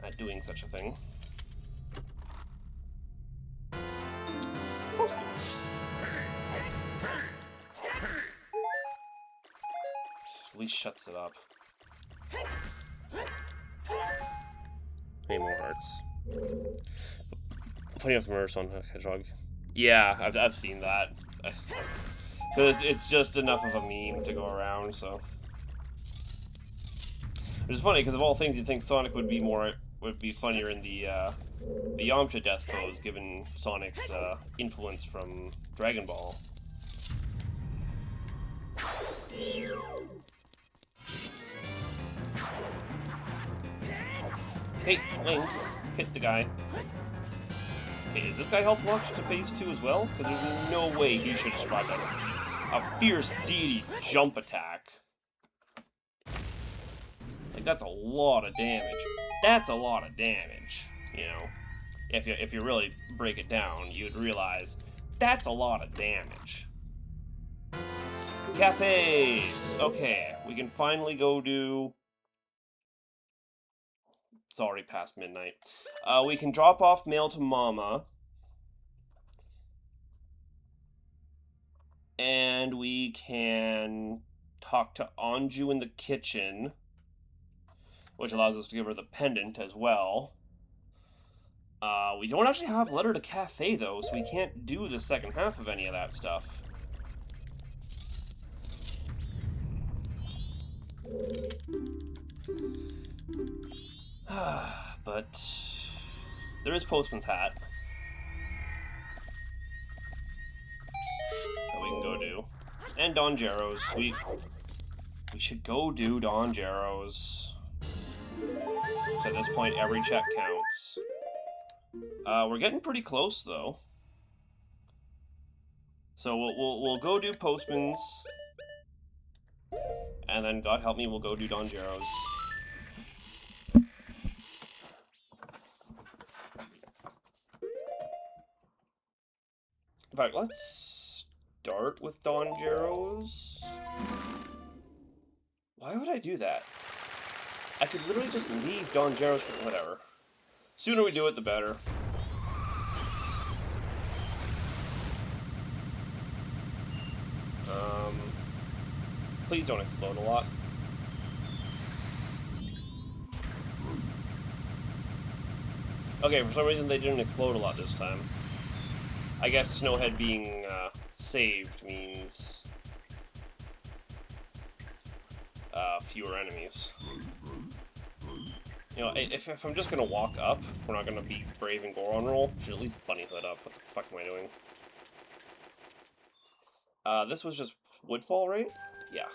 at doing such a thing. Postings. At least shuts it up. Any more hearts? Funny enough, murders on Hedgehog. Yeah, I've seen that. Because it's just enough of a meme to go around, so. Which is funny, because of all things, you'd think Sonic would be funnier in the Yamcha death pose, given Sonic's influence from Dragon Ball. Hey, Link, hit the guy. Okay, is this guy health locked to phase 2 as well? Because there's no way he should have survived that. A Fierce Deity jump attack. Like, that's a lot of damage. That's a lot of damage, you know? If you really break it down, you'd realize that's a lot of damage. Cafes! Okay, we can finally go do... It's already past midnight. We can drop off mail to Mama. And we can talk to Anju in the kitchen, which allows us to give her the pendant as well. We don't actually have Letter to Cafe, though, so we can't do the second half of any of that stuff. But there is Postman's Hat that we can go do. And Don Jarrow's. We should go do Don Jarrow's. So at this point, every check counts. We're getting pretty close, though. So we'll go do Postman's, and then God help me, we'll go do Don Jarrow's. In fact, let's start with Don Jarrow's. Why would I do that? I could literally just leave Don Jarrow's for whatever. Sooner we do it, the better. Please don't explode a lot. Okay, for some reason they didn't explode a lot this time. I guess Snowhead being saved means fewer enemies. You know, if I'm just gonna walk up, we're not gonna beat Brave and Goron roll. Should at least bunny hood up. What the fuck am I doing? This was just Woodfall, right? Yeah.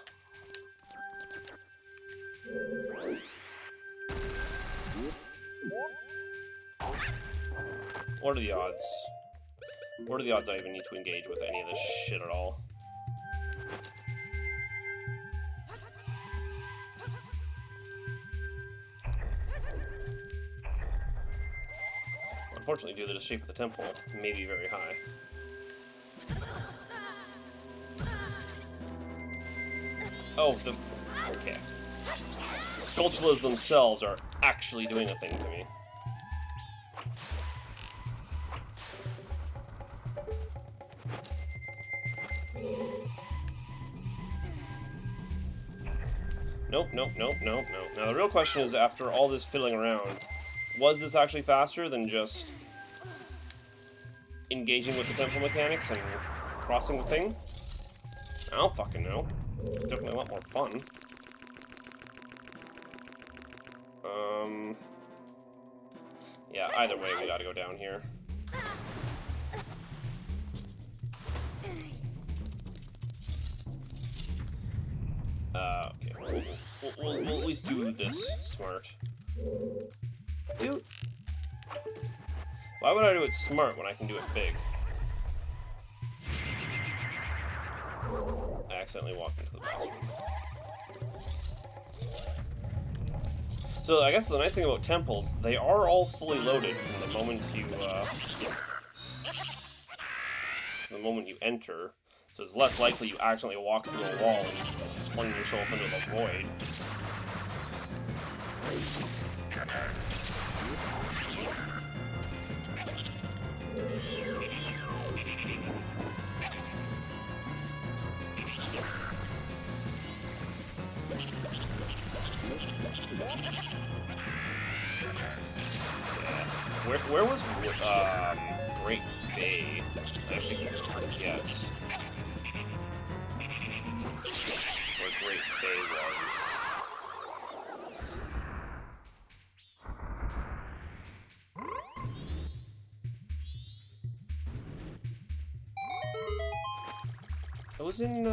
What are the odds? What are the odds I even need to engage with any of this shit at all? Unfortunately, due to the shape of the temple, it may be very high. Oh, okay. Skulltulas themselves are actually doing a thing to me. Nope, nope, nope, nope, nope. Now the real question is, after all this fiddling around, was this actually faster than just engaging with the temple mechanics and crossing the thing? I don't fucking know. It's definitely a lot more fun. Yeah, either way, we gotta go down here. Okay. We'll at least do this smart. Dude! Why would I do it smart when I can do it big? I accidentally walked into the bathroom. So I guess the nice thing about temples, they are all fully loaded from the moment you enter. So it's less likely you accidentally walk through a wall and you swing yourself into the void. Where was Great Bay? I actually forget where Great Bay was. I was in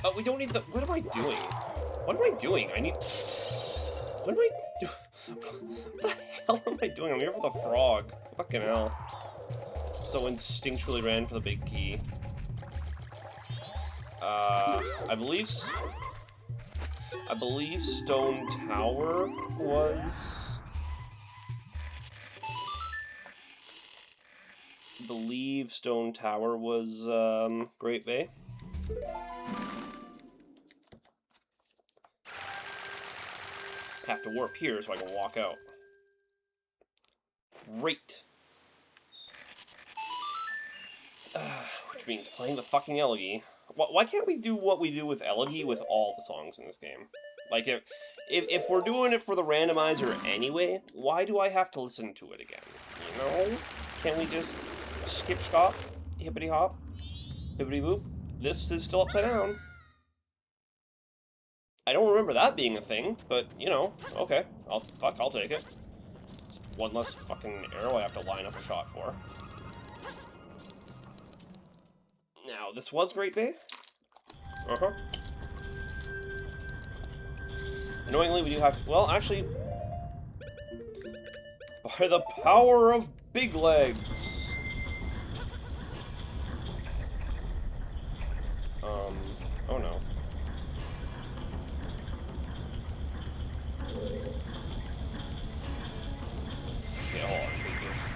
oh, we don't need the. What am I doing? What am I doing? I need. What am I doing? What the hell am I doing? I'm here for the frog. Fucking hell. So instinctually ran for the big key. I believe Stone Tower was... I believe Stone Tower was, Great Bay. Have to warp here so I can walk out. Great. Which means playing the fucking elegy. Why can't we do what we do with elegy with all the songs in this game? Like, if we're doing it for the randomizer anyway, why do I have to listen to it again? You know? Can't we just skip stop, hippity hop, hippity boop? This is still upside down. I don't remember that being a thing, but, you know, okay. I'll take it. Just one less fucking arrow I have to line up a shot for. Now, this was Great Bay? Uh-huh. Annoyingly, we do have to... Well, actually... By the power of big legs! Oh no. Okay, hold on, because this...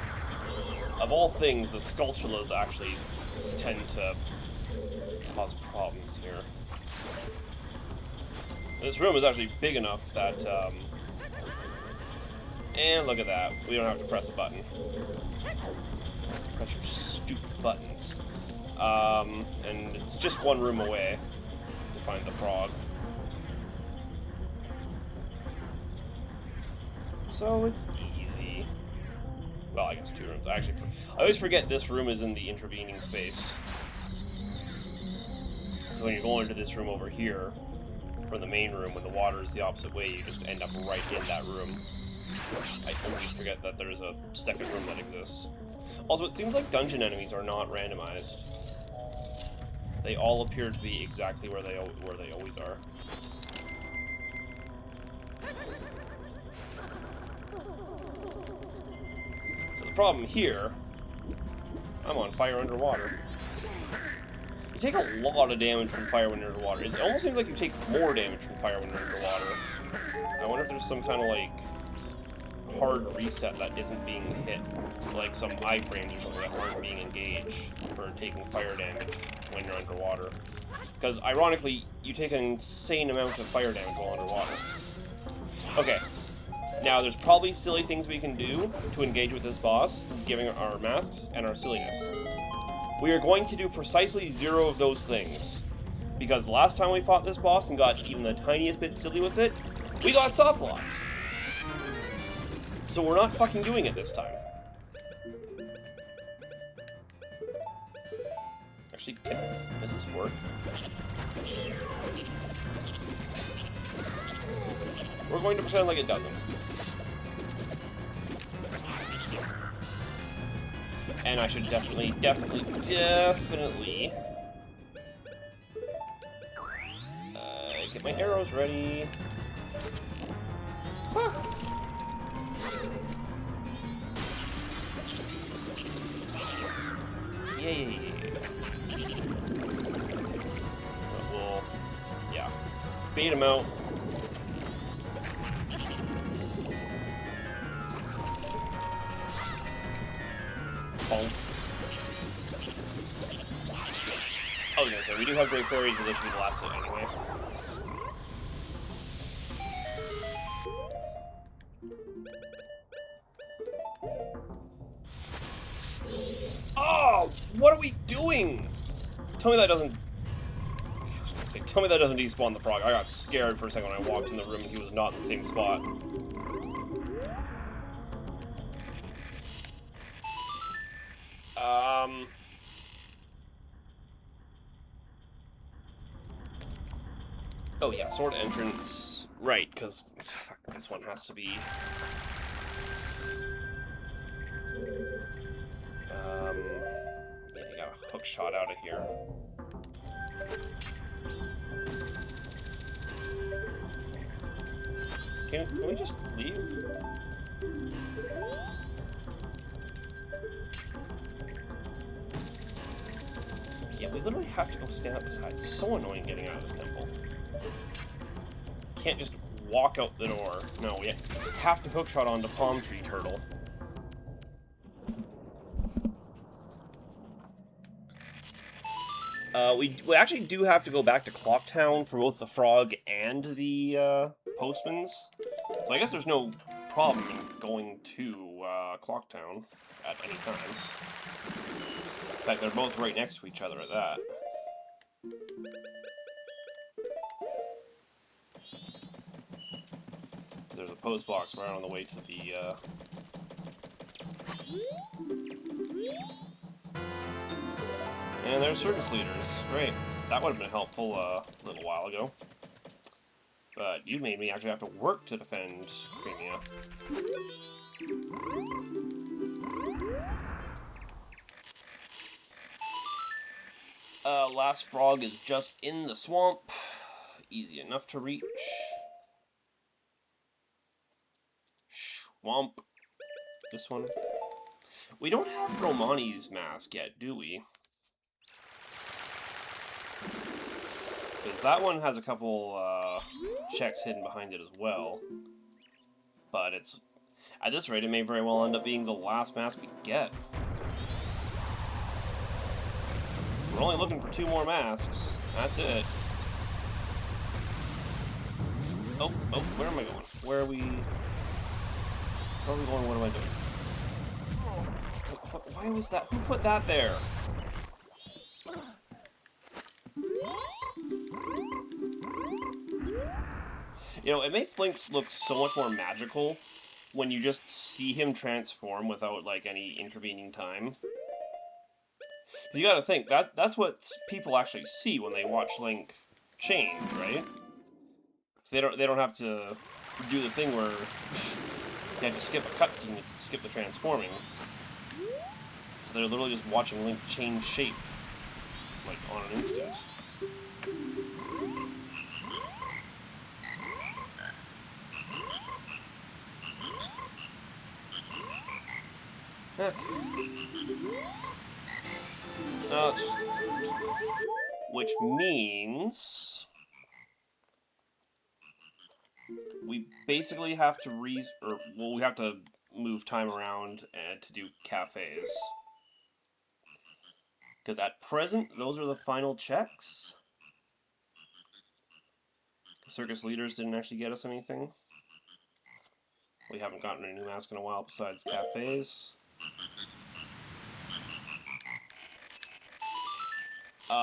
Of all things, the Skulltulas actually tend to cause problems here. This room is actually big enough that, and look at that. We don't have to press a button. Press your stupid buttons. And it's just one room away to find the frog. So it's easy. Well, I guess 2 rooms. I always forget this room is in the intervening space. So when you're going into this room over here, from the main room, when the water is the opposite way, you just end up right in that room. I always forget that there's a second room that exists. Also, it seems like dungeon enemies are not randomized. They all appear to be exactly where they always are. So the problem here, I'm on fire underwater. You take a lot of damage from fire when you're underwater. It almost seems like you take more damage from fire when you're underwater. I wonder if there's some kind of, like, hard reset that isn't being hit. Like some iframes or something that aren't being engaged for taking fire damage when you're underwater. Because, ironically, you take an insane amount of fire damage while underwater. Okay. Now, there's probably silly things we can do to engage with this boss, given our masks and our silliness. We are going to do precisely 0 of those things. Because last time we fought this boss and got even the tiniest bit silly with it, we got soft locks. So we're not fucking doing it this time. Actually, does this work? We're going to pretend like it doesn't. And I should definitely get my arrows ready. Huh. Yay. We'll, yeah, bait him out. Bonk. I was gonna say, we do have great fairies, but this should be the last hit anyway. Oh, what are we doing? Tell me that doesn't... I was gonna say, tell me that doesn't despawn the frog. I got scared for a second when I walked in the room and he was not in the same spot. Oh yeah, sword entrance. Right, because this one has to be... yeah, you got a hook shot out of here. Can we just leave? Yeah, we literally have to go stand up beside. It's so annoying getting out of this temple. Can't just walk out the door. No, we have to hookshot onto Palm Tree Turtle. We actually do have to go back to Clocktown for both the frog and the postmans. So I guess there's no problem in going to Clocktown at any time. In fact, they're both right next to each other at that. There's a post box right on the way to the and there's circus leaders. Great. That would have been helpful a little while ago. But you made me actually have to work to defend Crimea. Last frog is just in the swamp. Easy enough to reach. Swamp. This one. We don't have Romani's mask yet, do we? Because that one has a couple checks hidden behind it as well. But it's... at this rate, it may very well end up being the last mask we get. We're only looking for 2 more masks. That's it. Oh, where am I going? Where are we going? What am I doing? Why was that? Who put that there? You know, it makes Lynx look so much more magical when you just see him transform without, like, any intervening time. Because you gotta think, that's what people actually see when they watch Link change, right? So they don't have to do the thing where you have to skip a cutscene to skip the transforming. So they're literally just watching Link change shape, like, on an instant. Okay. Which means we basically have to we have to move time around and to do cafes. Because at present, those are the final checks. The circus leaders didn't actually get us anything. We haven't gotten a new mask in a while besides cafes. So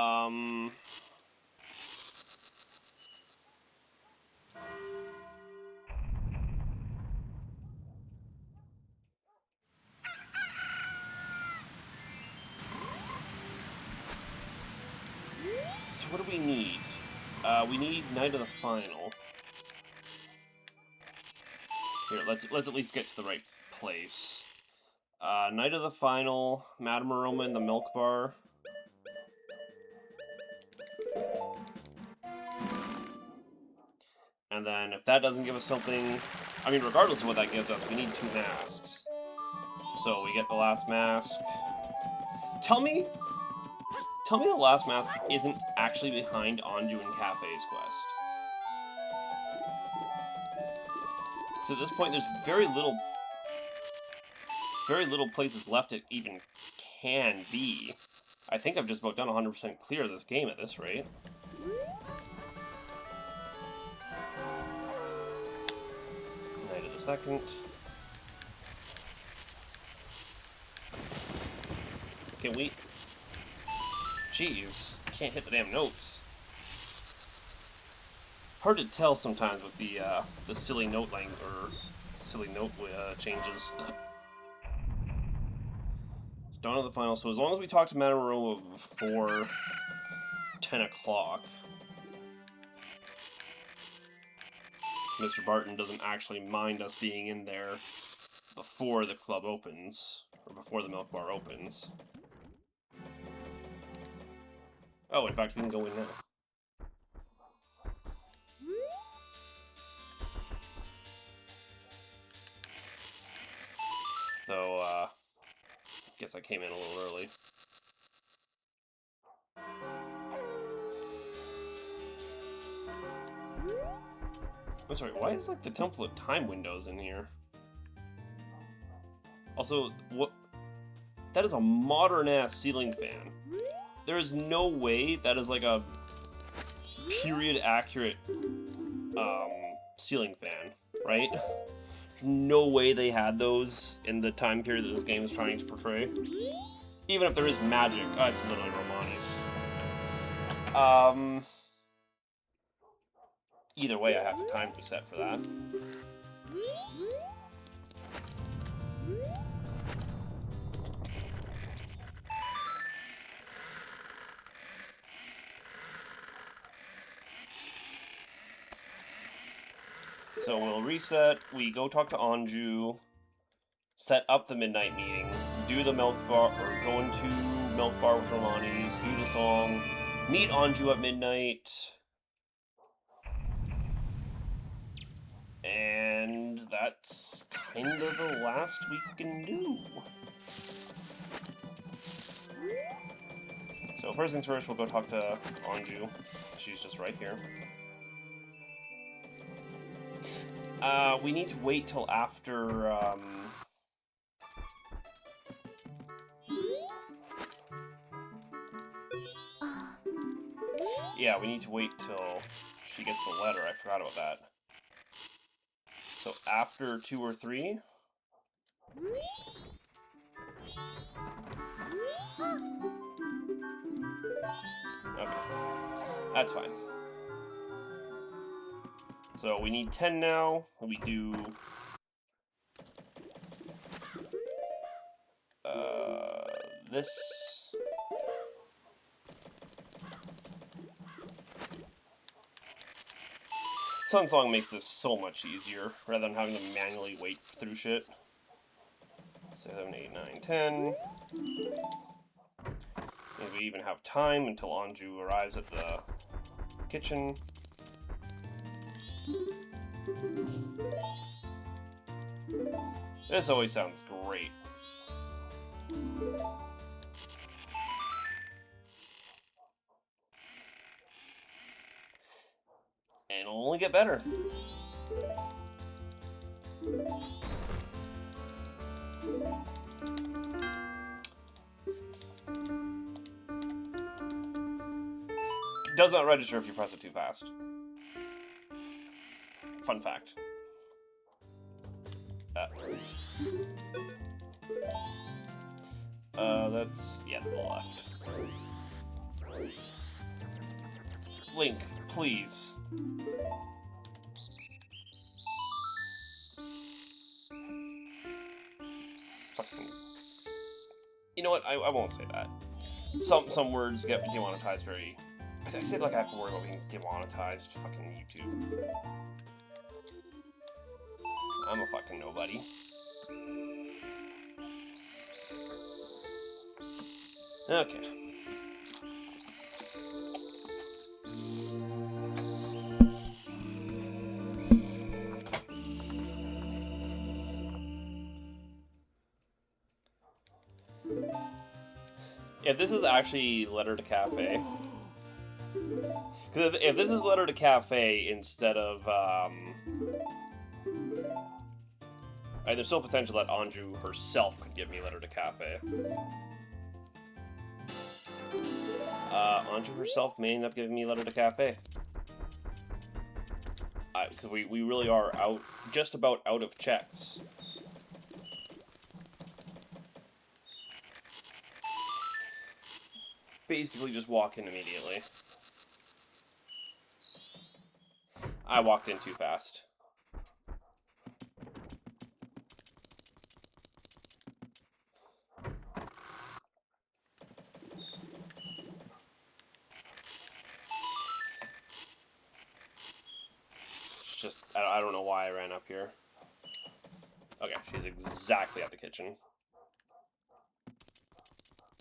what do we need? We need Night of the Final. Here, let's at least get to the right place. Night of the Final, Madame Aroma in the Milk Bar. And then if that doesn't give us something, I mean, regardless of what that gives us, we need 2 masks. So we get the last mask. Tell me the last mask isn't actually behind Anju and Cafe's quest. So at this point, there's very little places left it even can be. I think I've just about done 100% clear of this game at this rate. Night of the Second. Can we... Jeez, can't hit the damn notes. Hard to tell sometimes with the silly note length or silly note changes. Dawn of the Final. So as long as we talk to Madame Aroma before 10 o'clock, Mr. Barton doesn't actually mind us being in there before the club opens, or before the milk bar opens. Oh, in fact, we can go in now. Though, guess I came in a little early. I'm sorry, why is, like, the Temple of Time windows in here? Also, what... That is a modern-ass ceiling fan. There is no way that is, like, a period-accurate, ceiling fan, right? No way they had those in the time period that this game is trying to portray. Even if there is magic. Oh, it's literally Romani's. Either way, I have to time reset for that. So we'll reset, we go talk to Anju, set up the midnight meeting, do the milk bar, or go into milk bar with Romani's, do the song, meet Anju at midnight, and that's kind of the last we can do. So first things first, we'll go talk to Anju. She's just right here. We need to wait till after, yeah, we need to wait till she gets the letter. I forgot about that. So after 2 or 3? Okay. That's fine. So we need 10 now. We do this... Sun Song makes this so much easier, rather than having to manually wait through shit. 7, 8, 9, 10. And we even have time until Anju arrives at the kitchen. This always sounds great. And it'll only get better. Does not register if you press it too fast. Fun fact. That's, yeah, to the left. Link, please. Fucking... You know what, I won't say that. Some words get demonetized very... I say it like I have to worry about being demonetized. Fucking YouTube. I'm a fucking nobody. Okay. If this is actually Letter to Cafe... Because if this is Letter to Cafe instead of, there's still potential that Anju herself could give me Letter to Cafe. Anju herself may end up giving me Letter to Cafe. Because we really are just about out of checks. Basically just walk in immediately. I walked in too fast. It's just, I don't know why I ran up here. Okay, she's exactly at the kitchen.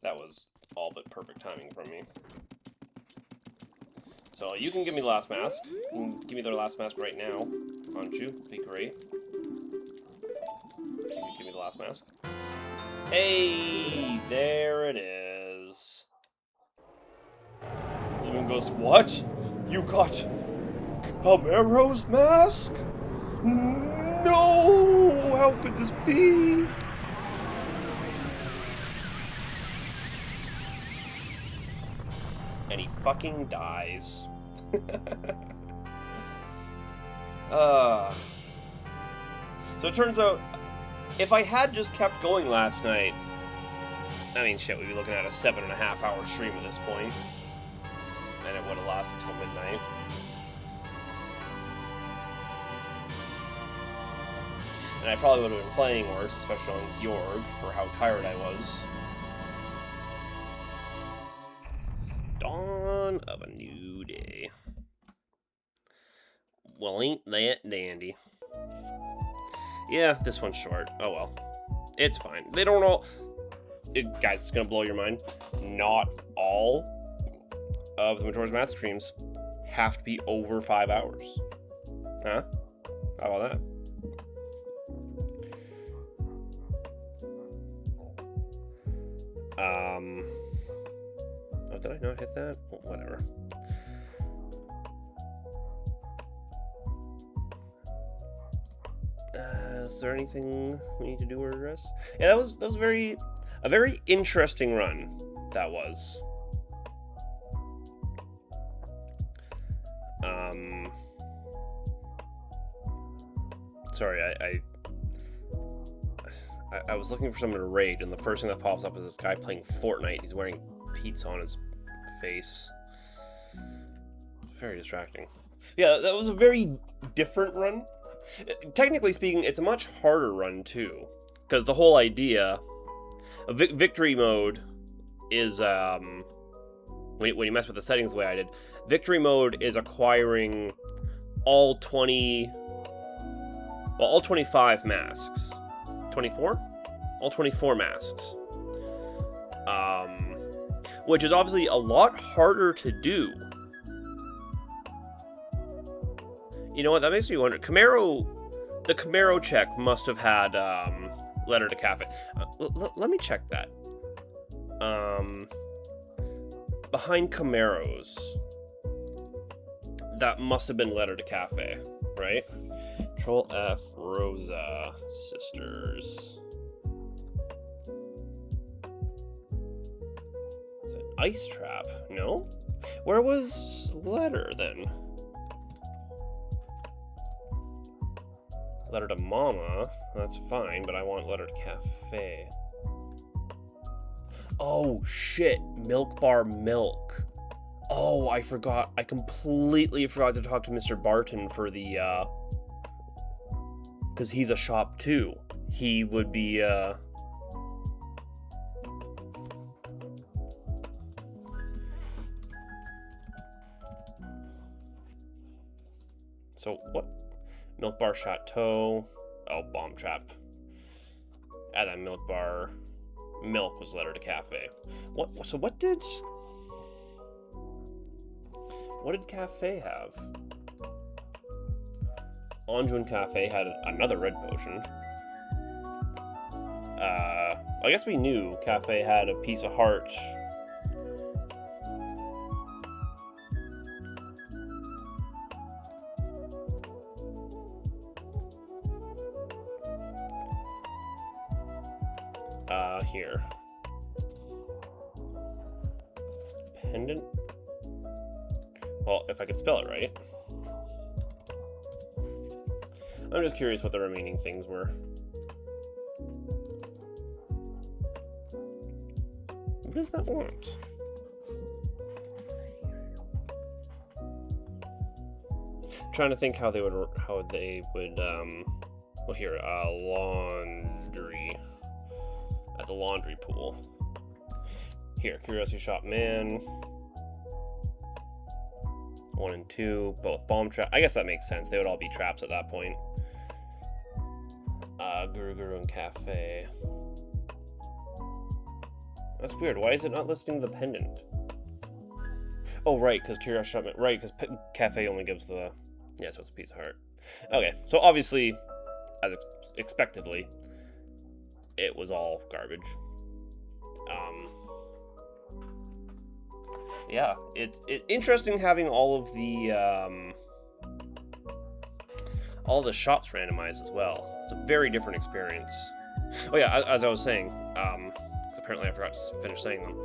That was all but perfect timing from me. So you can give me the last mask. You can give me the last mask right now, Anju. Be great. Give me the last mask. Hey, there it is. Demon goes, what? You got Camaro's mask? No! How could this be? And he fucking dies. So it turns out, if I had just kept going last night, I mean, shit, we'd be looking at a 7.5 hour stream at this point. And it would have lasted till midnight. And I probably would have been playing worse, especially on Georg, for how tired I was. Dawn of a new day. Well, ain't that dandy. Yeah, this one's short. Oh well. It's fine. They don't all... guys, it's gonna blow your mind. Not all of the Majora's Mask streams have to be over 5 hours. Huh? How about that? Oh, did I not hit that? Well, whatever. Is there anything we need to do or address? Yeah, that was a very interesting run. That was. Sorry, I was looking for someone to raid, and the first thing that pops up is this guy playing Fortnite. He's wearing pizza on his face. Very distracting. Yeah, that was a very different run. Technically speaking, it's a much harder run, too. Because the whole idea of victory mode is when you mess with the settings the way I did, victory mode is acquiring all 25 masks. 24? All 24 masks. Which is obviously a lot harder to do. You know what, that makes me wonder. The Camaro check must have had letter to cafe. Let me check that. Behind Camaros, that must have been letter to cafe, right? Control F, Rosa, sisters. Is it Ice Trap? No? Where was letter then? Letter to Mama, that's fine, but I want letter to cafe. Oh shit, Milk Bar Milk. Oh, I forgot. I completely forgot to talk to Mr. Barton for the, because he's a shop too. He would be, So, what? Milk Bar Chateau. Oh, Bomb Trap. Add that Milk Bar. Milk was letter to cafe. What? So what did cafe have? Anjouan Cafe had another red potion. I guess we knew Cafe had a piece of heart. Here. Pendant? Well, if I could spell it right. I'm just curious what the remaining things were. What does that want? I'm trying to think how they would well, here, laundry. At the laundry pool. Here, Curiosity Shop Man. 1 and 2, both bomb trap. I guess that makes sense. They would all be traps at that point. Guru and Cafe. That's weird. Why is it not listing the pendant? Oh, right, because Curiosity Shop Man. Right, because Cafe only gives the. Yeah, so it's a piece of heart. Okay, so obviously, as expectedly, it was all garbage. Yeah, it's interesting having all of the shops randomized as well. It's a very different experience. Oh yeah, as I was saying, because apparently I forgot to finish saying them.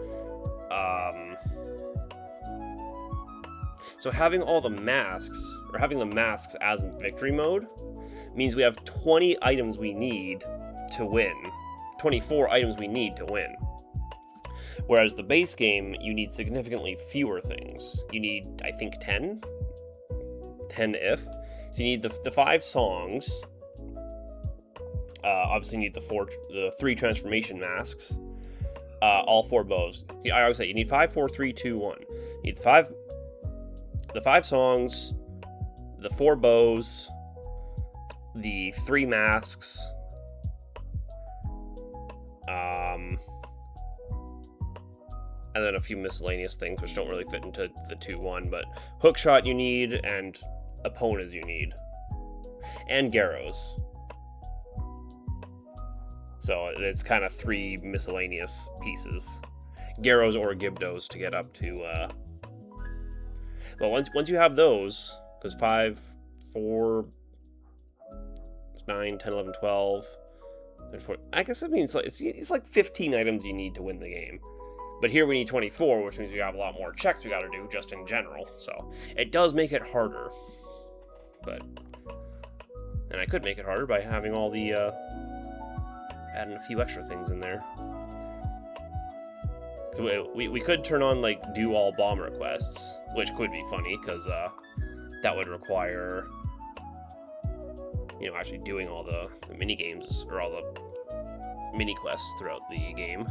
So having all the masks, or having the masks as in victory mode, means we have 20 items we need to win. 24 items we need to win. Whereas the base game, you need significantly fewer things. You need, I think, 10? 10 if. So you need the 5 songs. Obviously you need the 3 transformation masks. All 4 bows. I always say you need 5, 4, 3, 2, 1. You need the 5 songs, the 4 bows, the 3 masks, and then a few miscellaneous things which don't really fit into the 2-1, but hookshot you need, and Eponas you need, and Garrows. So it's kind of 3 miscellaneous pieces, Garrows or Gibdos to get up to. Well, once you have those, because 5, 4, 9, 10, 11, 12, 13, I guess it means it's like 15 items you need to win the game. But here we need 24, which means we have a lot more checks we gotta do just in general. So it does make it harder. And I could make it harder by having all the, adding a few extra things in there. So we could turn on, like, do all bomb requests, which could be funny, because that would require, actually doing all the mini games, or all the mini quests throughout the game.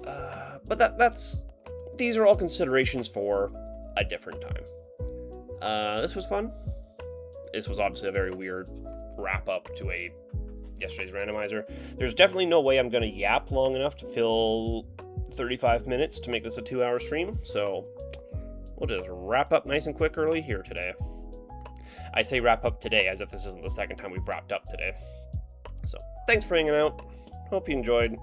But these are all considerations for a different time. This was fun. This was obviously a very weird wrap-up to yesterday's randomizer. There's definitely no way I'm going to yap long enough to fill 35 minutes to make this a 2-hour stream, so we'll just wrap up nice and quick early here today. I say wrap up today as if this isn't the second time we've wrapped up today. So, thanks for hanging out. Hope you enjoyed.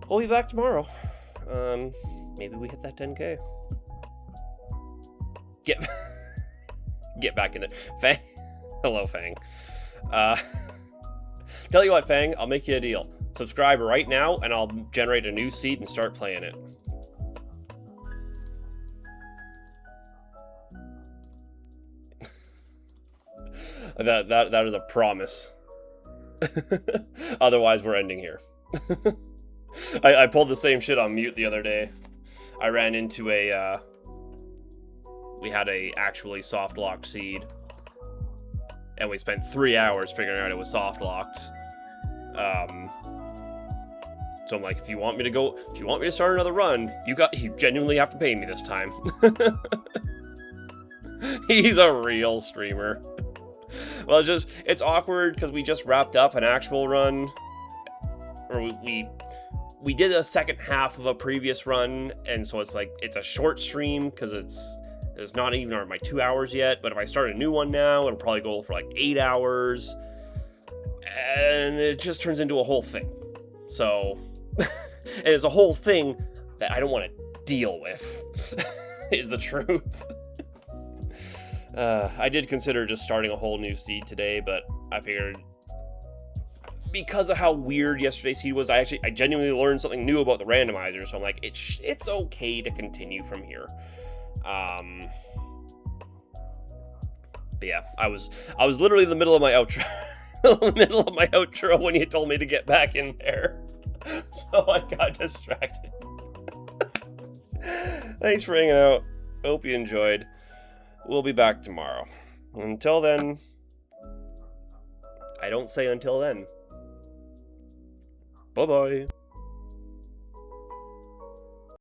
We'll be back tomorrow. Maybe we hit that 10K. Get back in there. Fang. Hello, Fang. Tell you what, Fang, I'll make you a deal. Subscribe right now, and I'll generate a new seed and start playing it. That is a promise. Otherwise, we're ending here. I pulled the same shit on mute the other day. I ran into we had a actually soft locked seed, and we spent 3 hours figuring out it was soft locked. So I'm like, if you want me to start another run, you genuinely have to pay me this time. He's a real streamer. Well, it's awkward because we just wrapped up an actual run, or we did a second half of a previous run, and so it's like it's a short stream because it's not even my 2 hours yet. But if I start a new one now, it'll probably go for like 8 hours, and it just turns into a whole thing. So, and it's a whole thing that I don't want to deal with. Is the truth. I did consider just starting a whole new seed today, but I figured because of how weird yesterday's seed was, I genuinely learned something new about the randomizer, so I'm like, it's okay to continue from here. But yeah, I was literally in the middle of my outro, when you told me to get back in there, so I got distracted. Thanks for hanging out. Hope you enjoyed. We'll be back tomorrow. Until then, I don't say until then. Bye-bye.